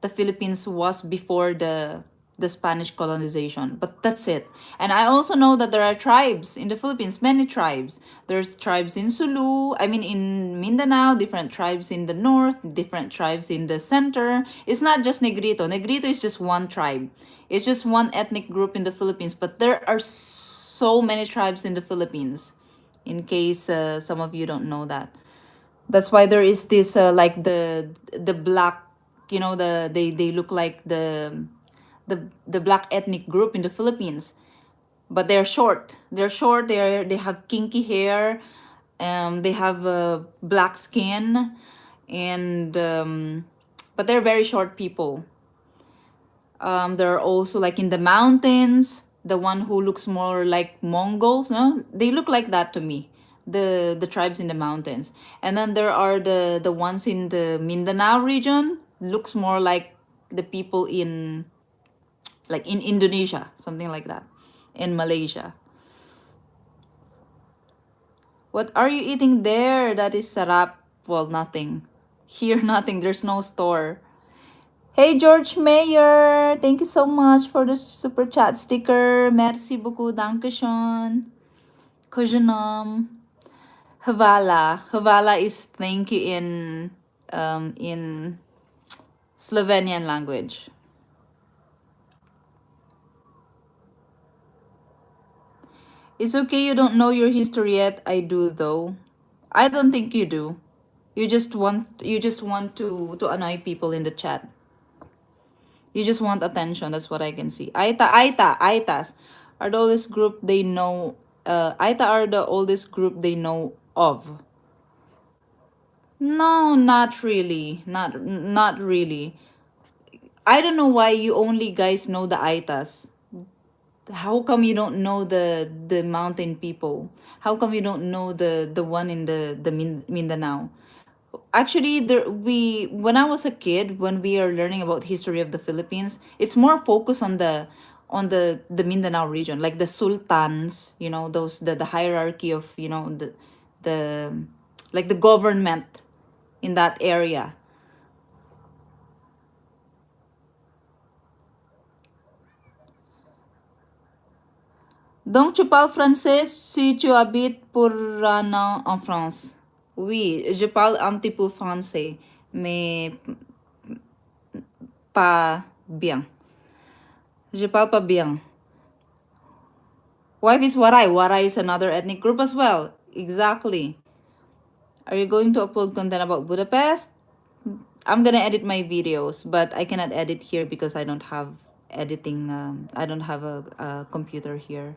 the Philippines was before the Spanish colonization. But that's it. And I also know that there are tribes in the Philippines, many tribes. There's tribes in Sulu, I mean in Mindanao, different tribes in the north, different tribes in the center. It's not just Negrito. Negrito is just one tribe. It's just one ethnic group in the Philippines, but there are so many tribes in the Philippines. In case some of you don't know that. That's why there is this like the black, they look like the black ethnic group in the Philippines, but they're short. They're short. They have kinky hair, they have black skin, and but they're very short people. They're also like in the mountains. The one who looks more like Mongols, no, they look like that to me. The tribes in the mountains, and then there are the ones in the Mindanao region. Looks more like the people in like in Indonesia, something like that, in Malaysia. What are you eating there? That is sarap. Well, nothing. Here, nothing. There's no store. Hey, George Mayer. Thank you so much for the super chat sticker. Merci beaucoup. Dankeschön. Kujanam. Hvala. Hvala is thank you in Slovenian language. It's okay you don't know your history yet. I do though. I don't think you do. You just want to annoy people in the chat. You just want attention. That's what I can see. Aitas are the oldest group they know. Aita are the oldest group they know of. No, not really. Not really. I don't know why you only guys know the Aitas. How come you don't know the mountain people? How come you don't know the one in the Mindanao? Actually, we when I was a kid, when we are learning about history of the Philippines, it's more focused on the Mindanao region, like the sultans, those the hierarchy of, the like the government in that area. Donc tu parles français si tu habites pour un an en France. Oui, je parle un petit peu français, mais pas bien. Je parle pas bien. Wife is Waray. Waray is another ethnic group as well. Exactly. Are you going to upload content about Budapest? I'm gonna edit my videos, but I cannot edit here because I don't have editing. I don't have a computer here.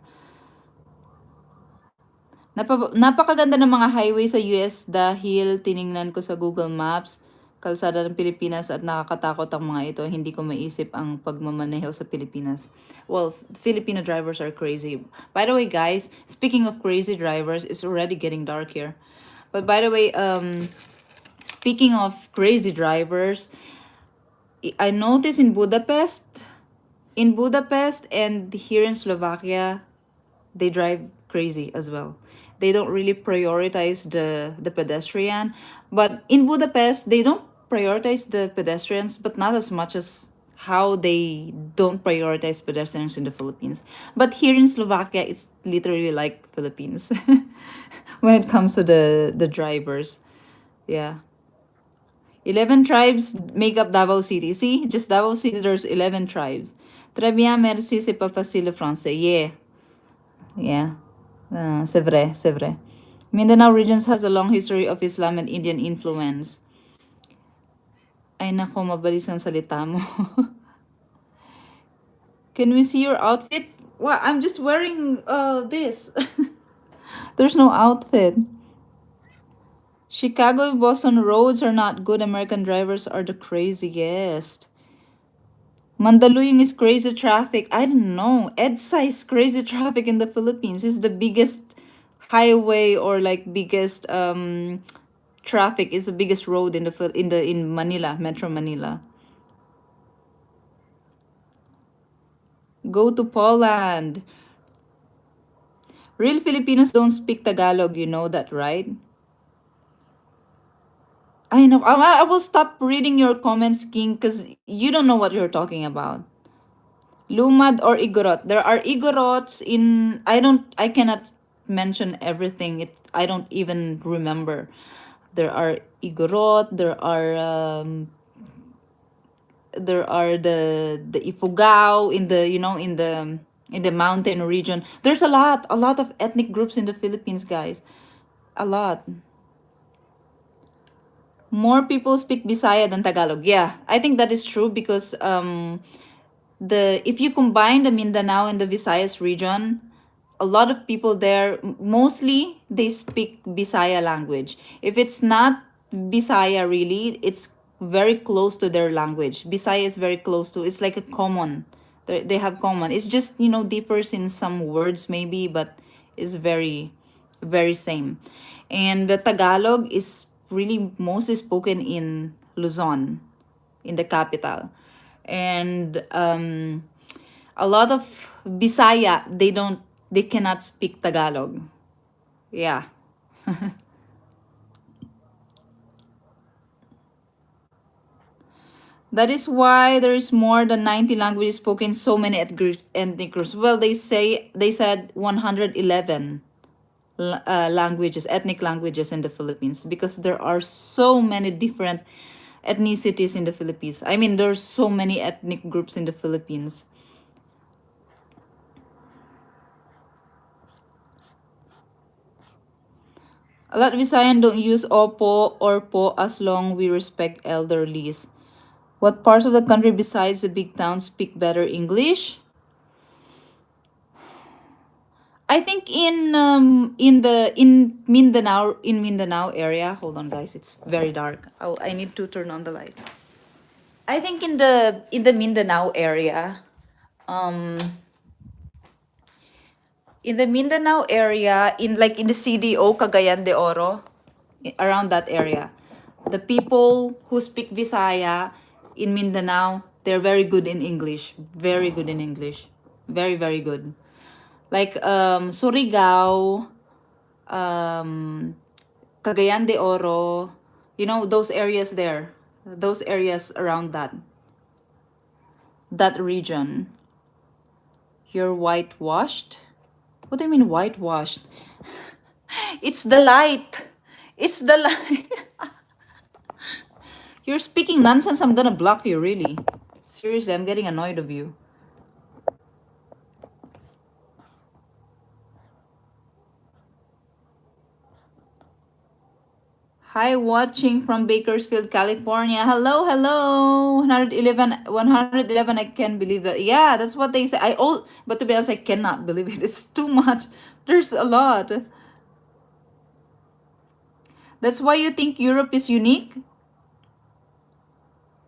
Napakaganda ng mga highway sa US dahil tiningnan ko sa Google Maps, kalsada ng Pilipinas, at nakakatakot ang mga ito. Hindi ko maisip ang pagmamaneho sa Pilipinas. Well, Filipino drivers are crazy. By the way, guys, speaking of crazy drivers, it's already getting dark here. But by the way, speaking of crazy drivers, I noticed in Budapest and here in Slovakia, they drive crazy as well. They don't really prioritize the pedestrian, but in Budapest they don't prioritize the pedestrians, but not as much as how they don't prioritize pedestrians in the Philippines. But here in Slovakia, it's literally like Philippines when it comes to the drivers. Yeah. 11 tribes make up Davao City. See, just Davao City, there's 11 tribes. Très bien, merci, c'est pas facile le français. Yeah. Yeah. C'est vrai, c'est vrai. Mindanao regions has a long history of Islam and Indian influence. Ay nako, mabalis ang salita mo. Can we see your outfit? Well, I'm just wearing this. There's no outfit. Chicago and Boston roads are not good. American drivers are the craziest. Mandaluyong is crazy traffic. I don't know. EDSA is crazy traffic in the Philippines. It's the biggest highway or like biggest traffic is the biggest road in in Manila, Metro Manila. Go to Poland. Real Filipinos don't speak Tagalog, you know that, right? I know. I will stop reading your comments, King, because you don't know what you're talking about. Lumad or Igorot. There are Igorots in I cannot mention everything. I don't even remember. There are Igorot, there are the Ifugao in the in the mountain region. There's a lot of ethnic groups in the Philippines, guys. A lot. More people speak Bisaya than Tagalog. Yeah, I think that is true because the if you combine the Mindanao and the Visayas region, a lot of people there mostly they speak Bisaya language. If it's not Bisaya really, it's very close to their language. Bisaya is very close to. It's like a common. They have common. It's just differs in some words maybe, but it's very same. And the Tagalog is really mostly spoken in Luzon, in the capital. And a lot of Bisaya, they cannot speak Tagalog. Yeah. That is why there is more than 90 languages spoken in so many ethnic groups. Well, they said 111 languages, ethnic languages in the Philippines because there are so many different ethnicities in the Philippines. I mean, there's so many ethnic groups in the Philippines. A lot of Visayan don't use opo or po as long we respect elderlies. What parts of the country besides the big towns speak better English? I think in Mindanao area. Hold on, guys. It's very dark. I need to turn on the light. I think in the Mindanao area, um, in the Mindanao area, in the CDO Cagayan de Oro, around that area, the people who speak Visaya in Mindanao, they're very good in English. Very good in English. Very good. Like Surigao, um, Cagayan de Oro, those areas there, those areas around that region. You're whitewashed? What do you mean whitewashed? It's the light. It's the light. You're speaking nonsense. I'm gonna block you, really. Seriously, I'm getting annoyed of you. Hi, watching from Bakersfield, California. Hello, hello. 111, I can't believe that. Yeah, that's what they say. But to be honest, I cannot believe it. It's too much. There's a lot. That's why you think Europe is unique?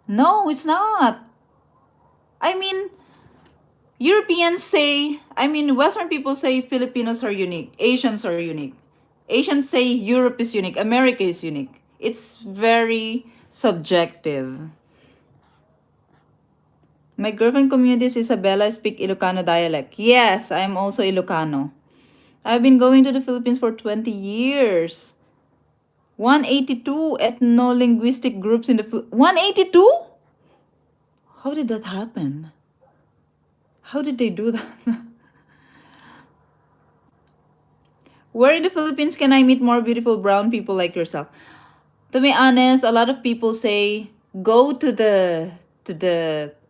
No, it's not. I mean, Western people say Filipinos are unique, Asians are unique. Asians say Europe is unique, America is unique. It's very subjective. My girlfriend community is Isabella, speak Ilocano dialect. Yes, I'm also Ilocano. I've been going to the Philippines for 20 years. 182 ethno-linguistic groups in the 182? How did that happen? How did they do that? Where in the Philippines can I meet more beautiful brown people like yourself? To be honest, a lot of people say go to the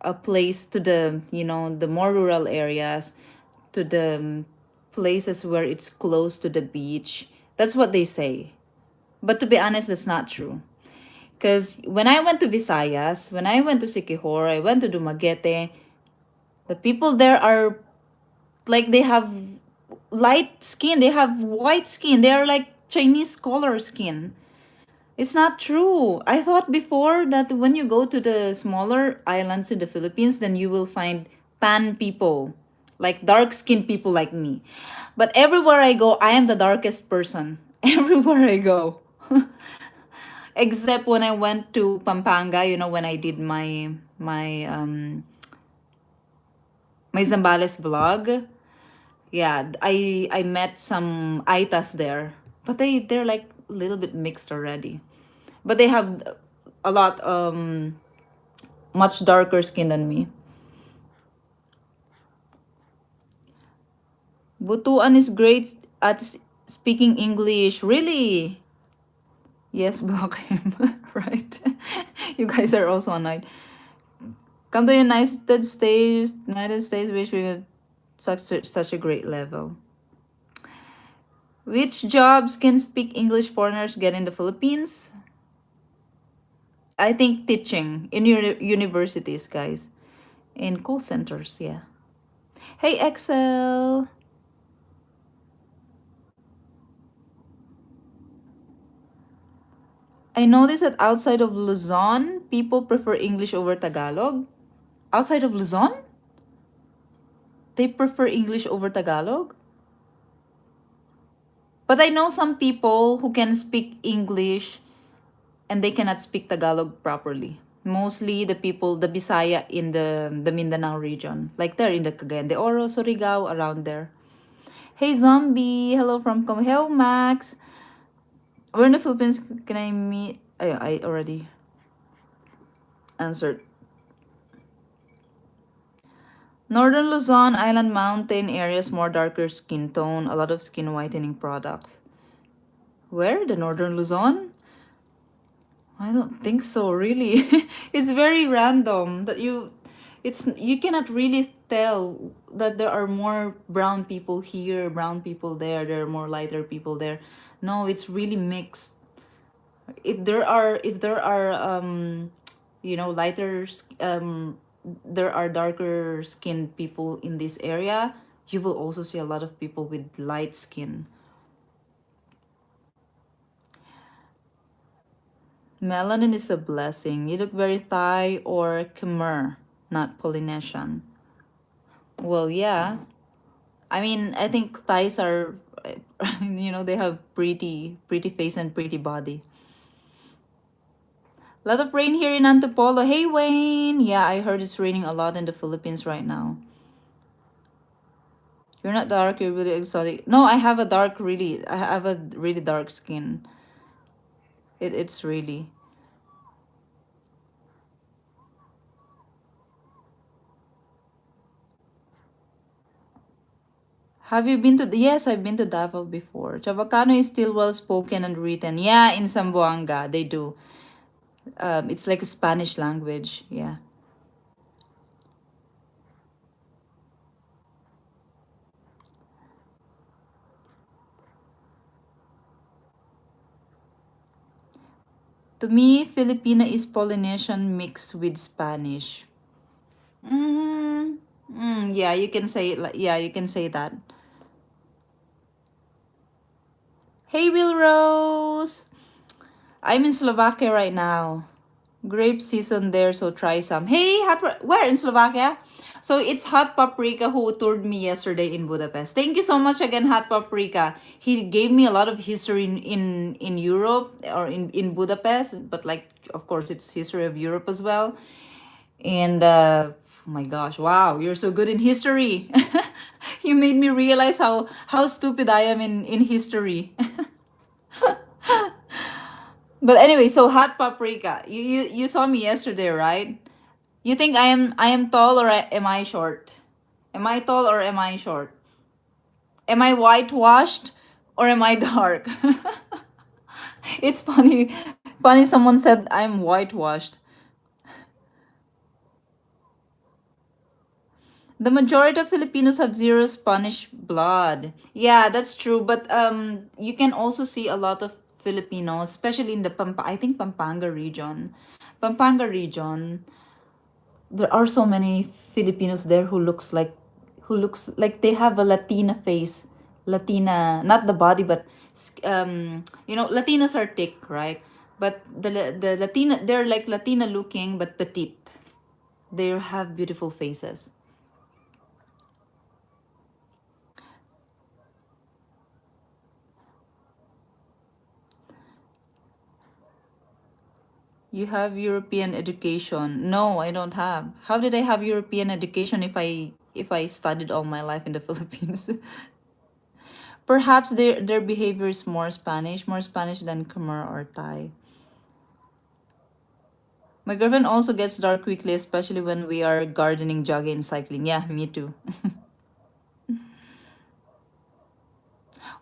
a place to the the more rural areas, to the places where it's close to the beach. That's what they say. But to be honest, that's not true. Because when I went to Visayas, when I went to Siquijor, I went to Dumaguete, the people there are like they have light skin, they have white skin, they are like Chinese color skin. It's not true. I thought before that when you go to the smaller islands in the Philippines, then you will find tan people, like dark skinned people like me. But everywhere I go, I am the darkest person. Everywhere I go. Except when I went to Pampanga, when I did my Zambales vlog. Yeah, I met some Aitas there. But they're like a little bit mixed already. But they have a lot much darker skin than me. Butuan is great at speaking English. Really? Yes, block him. Right? You guys are also annoyed. Come to United States, which we had such a great level. Which jobs can speak English foreigners get in the Philippines? I think teaching in universities, guys. In call centers, yeah. Hey, Excel. I noticed that outside of Luzon, people prefer English over Tagalog. Outside of Luzon, they prefer English over Tagalog. But I know some people who can speak English and they cannot speak Tagalog properly. Mostly the people, the Bisaya in the Mindanao region. Like there in the Cagayan de Oro, Surigao, around there. Hey, Zombie. Hello from Hello, Max. Where in the Philippines can I meet? I already answered. Northern Luzon, Island Mountain areas, more darker skin tone, a lot of skin whitening products. Where? The Northern Luzon? I don't think so, really. It's very random that you cannot really tell that there are more brown people here, brown people there are more lighter people there. No, it's really mixed. If there are there are darker skinned people in this area, you will also see a lot of people with light skin. Melanin is a blessing. You look very Thai or Khmer, not Polynesian. Well, yeah. I mean, I think Thais are, they have pretty face and pretty body. A lot of rain here in Antipolo. Hey, Wayne. Yeah, I heard it's raining a lot in the Philippines right now. You're not dark, you're really exotic. No, I have a really dark skin. It's really. Have you been to yes, I've been to Davao before. Chavacano is still well spoken and written. Yeah, in Zamboanga they do. It's like a Spanish language. Yeah. To me, Filipina is Polynesian mixed with Spanish. Yeah, you can say it. Yeah, you can say that. Hey, Will Rose. I'm in Slovakia right now. Grape season there, so try some. Hey, where in Slovakia? So it's Hot Paprika who toured me yesterday in Budapest. Thank you so much again, Hot Paprika. He gave me a lot of history in Europe or in Budapest, but like of course it's history of Europe as well. And oh my gosh, wow, you're so good in history. You made me realize how stupid I am in history. But anyway, so Hot Paprika. You saw me yesterday, right? You think I am tall or am I short? Am I tall or am I short? Am I whitewashed or am I dark? It's funny. Funny someone said I'm whitewashed. The majority of Filipinos have zero Spanish blood. Yeah, that's true. But you can also see a lot of Filipinos, especially in the I think Pampanga region. Pampanga region, there are so many Filipinos there who looks like they have a Latina face. Latina, not the body, but Latinas are thick, right? But the Latina, they're like Latina looking but petite. They have beautiful faces. You have European education. No, I don't have. How did I have European education if I studied all my life in the Philippines? Perhaps their behavior is more Spanish than Khmer or Thai. My girlfriend also gets dark quickly, especially when we are gardening, jogging, and cycling. Yeah, me too.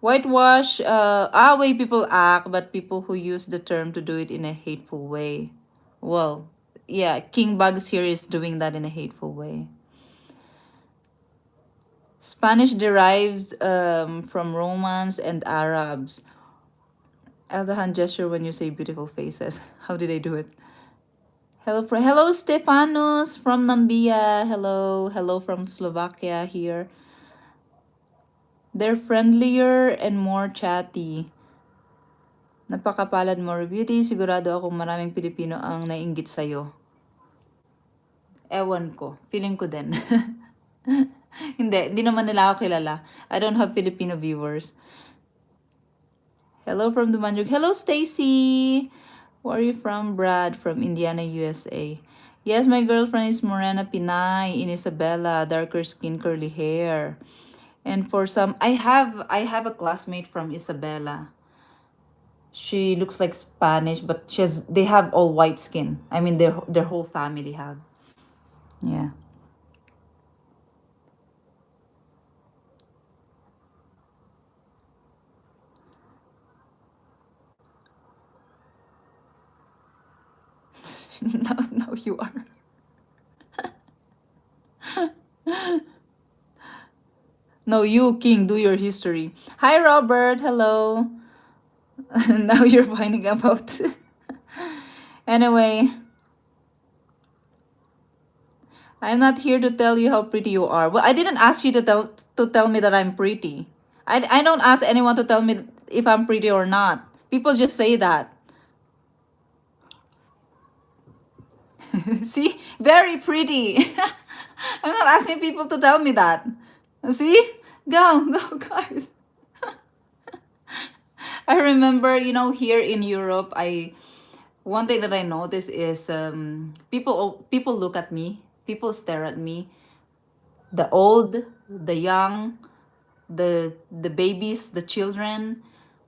Whitewash, way people act, but people who use the term to do it in a hateful way. Well, yeah, King Bugs here is doing that in a hateful way. Spanish derives from Romans and Arabs. The hand gesture when you say beautiful faces. How did I do it? Hello Stefanos from Nambia. Hello from Slovakia here. They're friendlier and more chatty. Napakapalad mo, Beauty. Sigurado ako maraming Pilipino ang naiinggit sa'yo. Ewan ko. Feeling ko din. Hindi naman nila ako kilala. I don't have Filipino viewers. Hello from Dumanjog. Hello, Stacy. Where are you from, Brad? From Indiana, USA. Yes, my girlfriend is Morena Pinay in Isabela, darker skin, curly hair. And for some, I have a classmate from Isabela. She looks like Spanish, but they have all white skin. I mean, their whole family have. Yeah. Now you are. No, you, King, do your history. Hi, Robert. Hello. Now you're finding about. Anyway, I'm not here to tell you how pretty you are. Well, I didn't ask you to tell me that I'm pretty. I don't ask anyone to tell me if I'm pretty or not. People just say that. See? Very pretty. I'm not asking people to tell me that. See? Go, guys. I remember, here in Europe, one thing that I notice is people look at me, people stare at me, the old, the young, the babies, the children,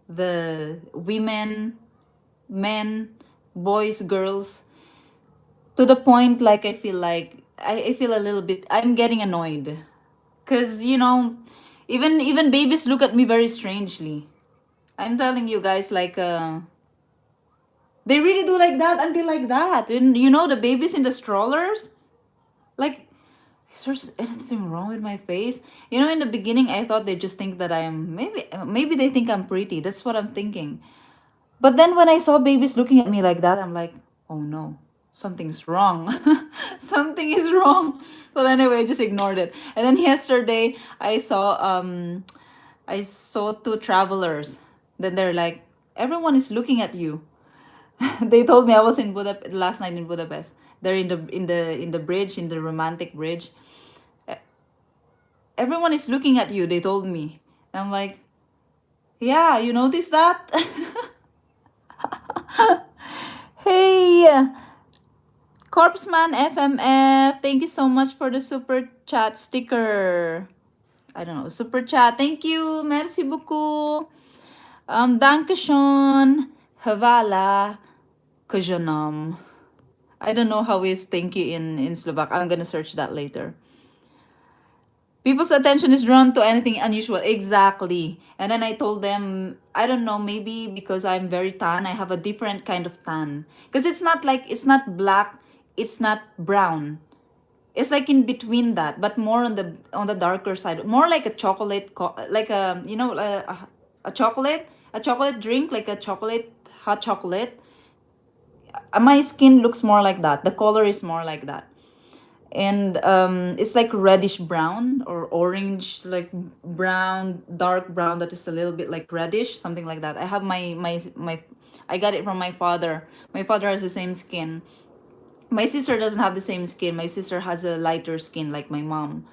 the women, men, boys, girls, to the point like I feel a little bit I'm getting annoyed, cuz even babies look at me very strangely. I'm telling you guys, like they really do like that until like that. And the babies in the strollers, like, is there anything wrong with my face? In the beginning, I thought they just think that maybe they think I'm pretty. That's what I'm thinking. But then when I saw babies looking at me like that, I'm like, oh no, something's wrong. Something is wrong. Well, anyway, I just ignored it. And then yesterday, I saw two travelers. Then they're like, everyone is looking at you. They told me I was in Budapest last night in Budapest. They're in the bridge, in the romantic bridge. Everyone is looking at you, they told me. And I'm like, yeah, you notice that? Hey, Corpseman FMF, thank you so much for the super chat sticker. I don't know, super chat. Thank you. Merci beaucoup. Dankeschön. Havala. Kojonom. I don't know how is thank you in Slovak. I'm gonna search that later. People's attention is drawn to anything unusual. Exactly. And then I told them, I don't know, maybe because I'm very tan, I have a different kind of tan. Because it's not black, it's not brown. It's like in between that, but more on the darker side. More like a chocolate, like a chocolate drink, like a hot chocolate. My skin looks more like that. The color is more like that. and it's like reddish brown or orange, like brown, dark brown, that is a little bit like reddish, something like that. I have my I got it from my father. My father has the same skin. My sister doesn't have the same skin. My sister has a lighter skin like my mom.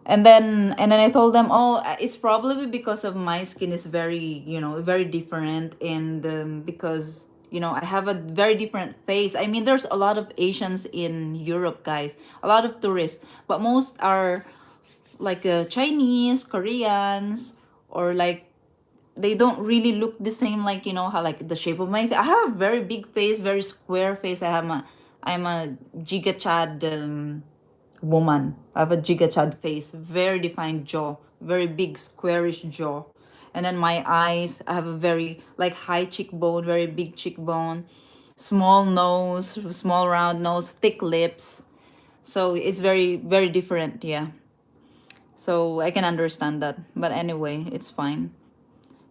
And then I told them, oh, it's probably because of my skin is very, very different, and because I have a very different face. I mean, there's a lot of Asians in Europe, guys, a lot of tourists, but most are like Chinese, Koreans, or like they don't really look the same, like how like the shape of my face. I have a very big face, very square face. I'm a giga chad woman. I have a giga chad face, very defined jaw, very big squarish jaw. And then my eyes, I have a very like high cheekbone, very big cheekbone, small nose, small round nose, thick lips. So it's very, very different, yeah. So I can understand that. But anyway, it's fine.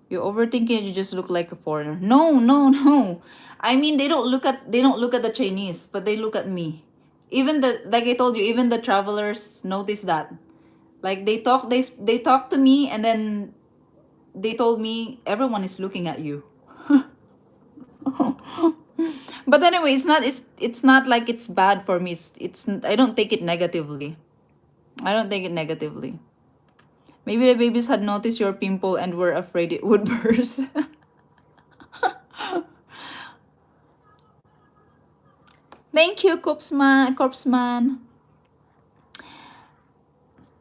You overthink it, you just look like a foreigner. No, no, no. I mean, they don't look at the Chinese, but they look at me. Even the like I told you, even the travelers notice that. Like they talk to me, and then they told me everyone is looking at you. But anyway, it's not like it's bad for me. It's I don't take it negatively. I don't take it negatively. Maybe the babies had noticed your pimple and were afraid it would burst. Thank you, Corpsman.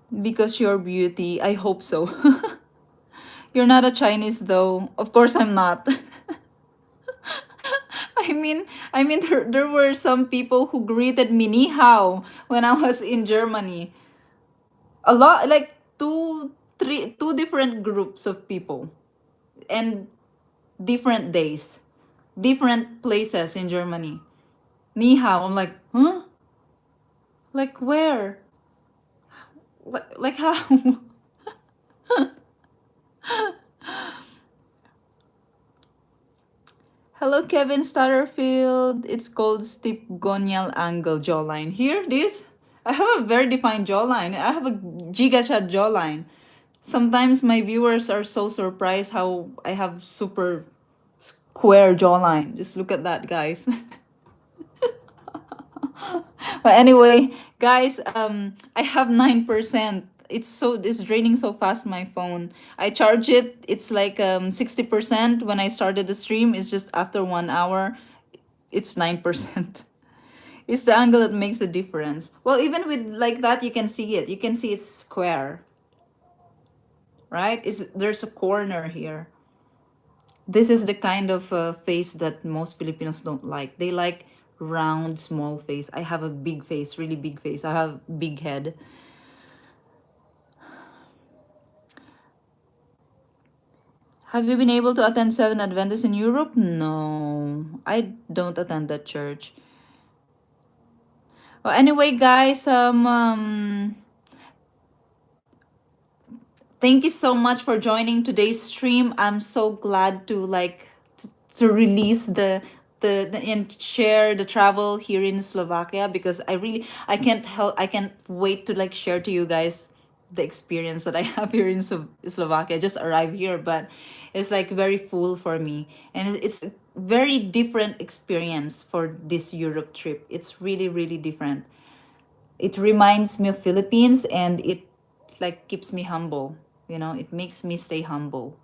Because your beauty, I hope so. You're not a Chinese though. Of course I'm not. I mean there were some people who greeted me ni hao when I was in Germany. A lot, like two different groups of people, and different days, different places in Germany. Ni hao. I'm like, huh? Like where? Like how? Hello, Kevin Starterfield. It's called steep gonial angle jawline. Here, this? I have a very defined jawline. I have a gigachad jawline. Sometimes my viewers are so surprised how I have super square jawline. Just look at that, guys. But anyway, guys, I have 9%. It's draining so fast my phone. I charge it. It's like 60% when I started the stream. It's just after 1 hour, it's 9%. It's the angle that makes the difference. Well, even with like that, you can see it. You can see it's square, right? There's a corner here. This is the kind of face that most Filipinos don't like. They like round, small face. I have a big face, really big face. I have big head. Have you been able to attend Seven Adventists in Europe? No, I don't attend that church. Well, anyway, guys, thank you so much for joining today's stream. I'm so glad to to release the and share the travel here in Slovakia, because I can't wait to like share to you guys the experience that I have here in Slovakia. I just arrived here, but it's like very full for me, and it's a very different experience for this Europe trip. It's really, really different. It reminds me of Philippines, and it like keeps me humble. It makes me stay humble,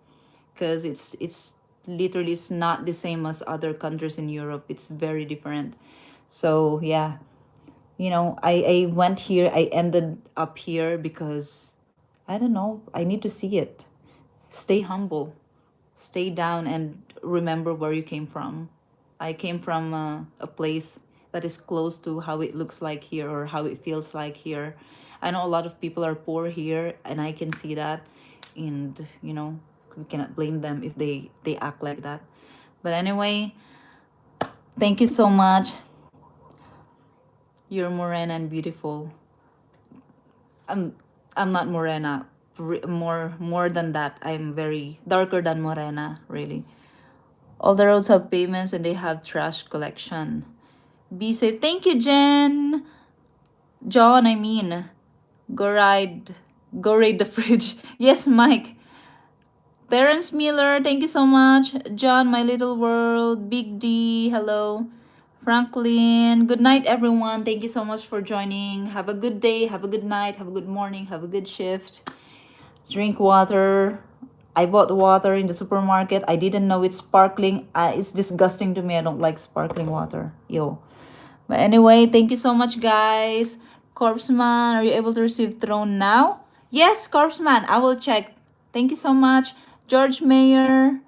because it's literally it's not the same as other countries in Europe. It's very different. So yeah, I went here. I ended up here because I don't know. I need to see it. Stay humble, stay down, and remember where you came from. I came from a place that is close to how it looks like here, or how it feels like here. I know a lot of people are poor here, and I can see that. And, we cannot blame them if they act like that. But anyway, thank you so much. You're morena and beautiful. I'm not morena. More than that, I'm very darker than morena, really. All the roads have pavements, and they have trash collection. B say thank you, Jen. John, I mean. Go ride. Go raid the fridge. Yes, Mike. Terrence Miller, thank you so much. John, my little world. Big D, hello. Franklin, good night, everyone. Thank you so much for joining. Have a good day, have a good night, have a good morning, have a good shift. Drink water. I bought water in the supermarket. I didn't know it's sparkling. It's disgusting to me. I don't like sparkling water. Yo. But anyway, thank you so much, guys. Corpseman, are you able to receive throne now? Yes, Corpseman, I will check. Thank you so much. George Mayer,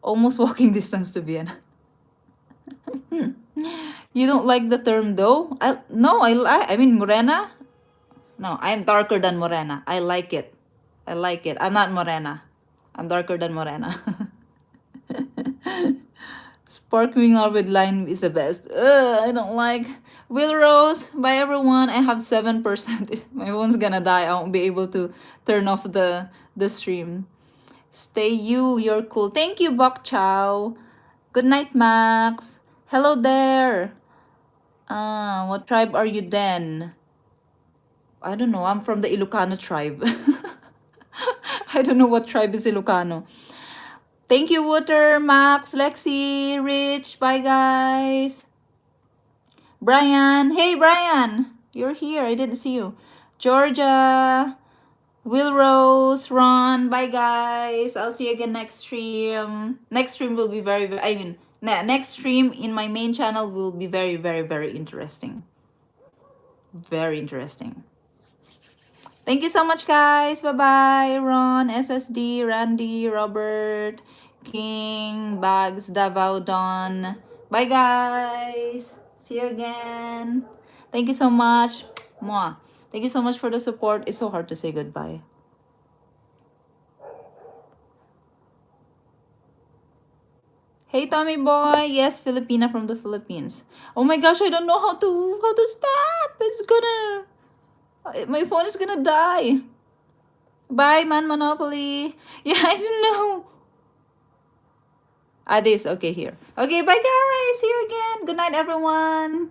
almost walking distance to Vienna. You don't like the term though? No, I mean morena. No, I'm darker than morena. I like it. I like it. I'm not morena. I'm darker than morena. Sparkling love with lime is the best. I don't like. Will Rose, bye everyone. I have 7%. My phone's gonna die. I won't be able to turn off the stream. Stay you, you're cool. Thank you, Bok Chow. Good night, Max. Hello there. What tribe are you then? I don't know. I'm from the Ilocano tribe. I don't know what tribe is Ilocano. Thank you, Water, Max, Lexi, Rich. Bye, guys. Brian. Hey, Brian. You're here. I didn't see you. Georgia. Will Rose, Ron. Bye, guys. I'll see you again next stream. Next stream will be next stream in my main channel will be very, very, very interesting. Very interesting. Thank you so much, guys. Bye-bye. Ron, SSD, Randy, Robert, King, Bags, Davao, Don. Bye, guys. See you again. Thank you so much. Mwah. Thank you so much for the support. It's so hard to say goodbye. Hey, Tommy boy. Yes, Filipina from the Philippines. Oh my gosh, I don't know how to stop. It's gonna... My phone is gonna die. Bye, Man Monopoly. Yeah, I don't know. This. Okay, here. Okay, bye, guys. See you again. Good night, everyone.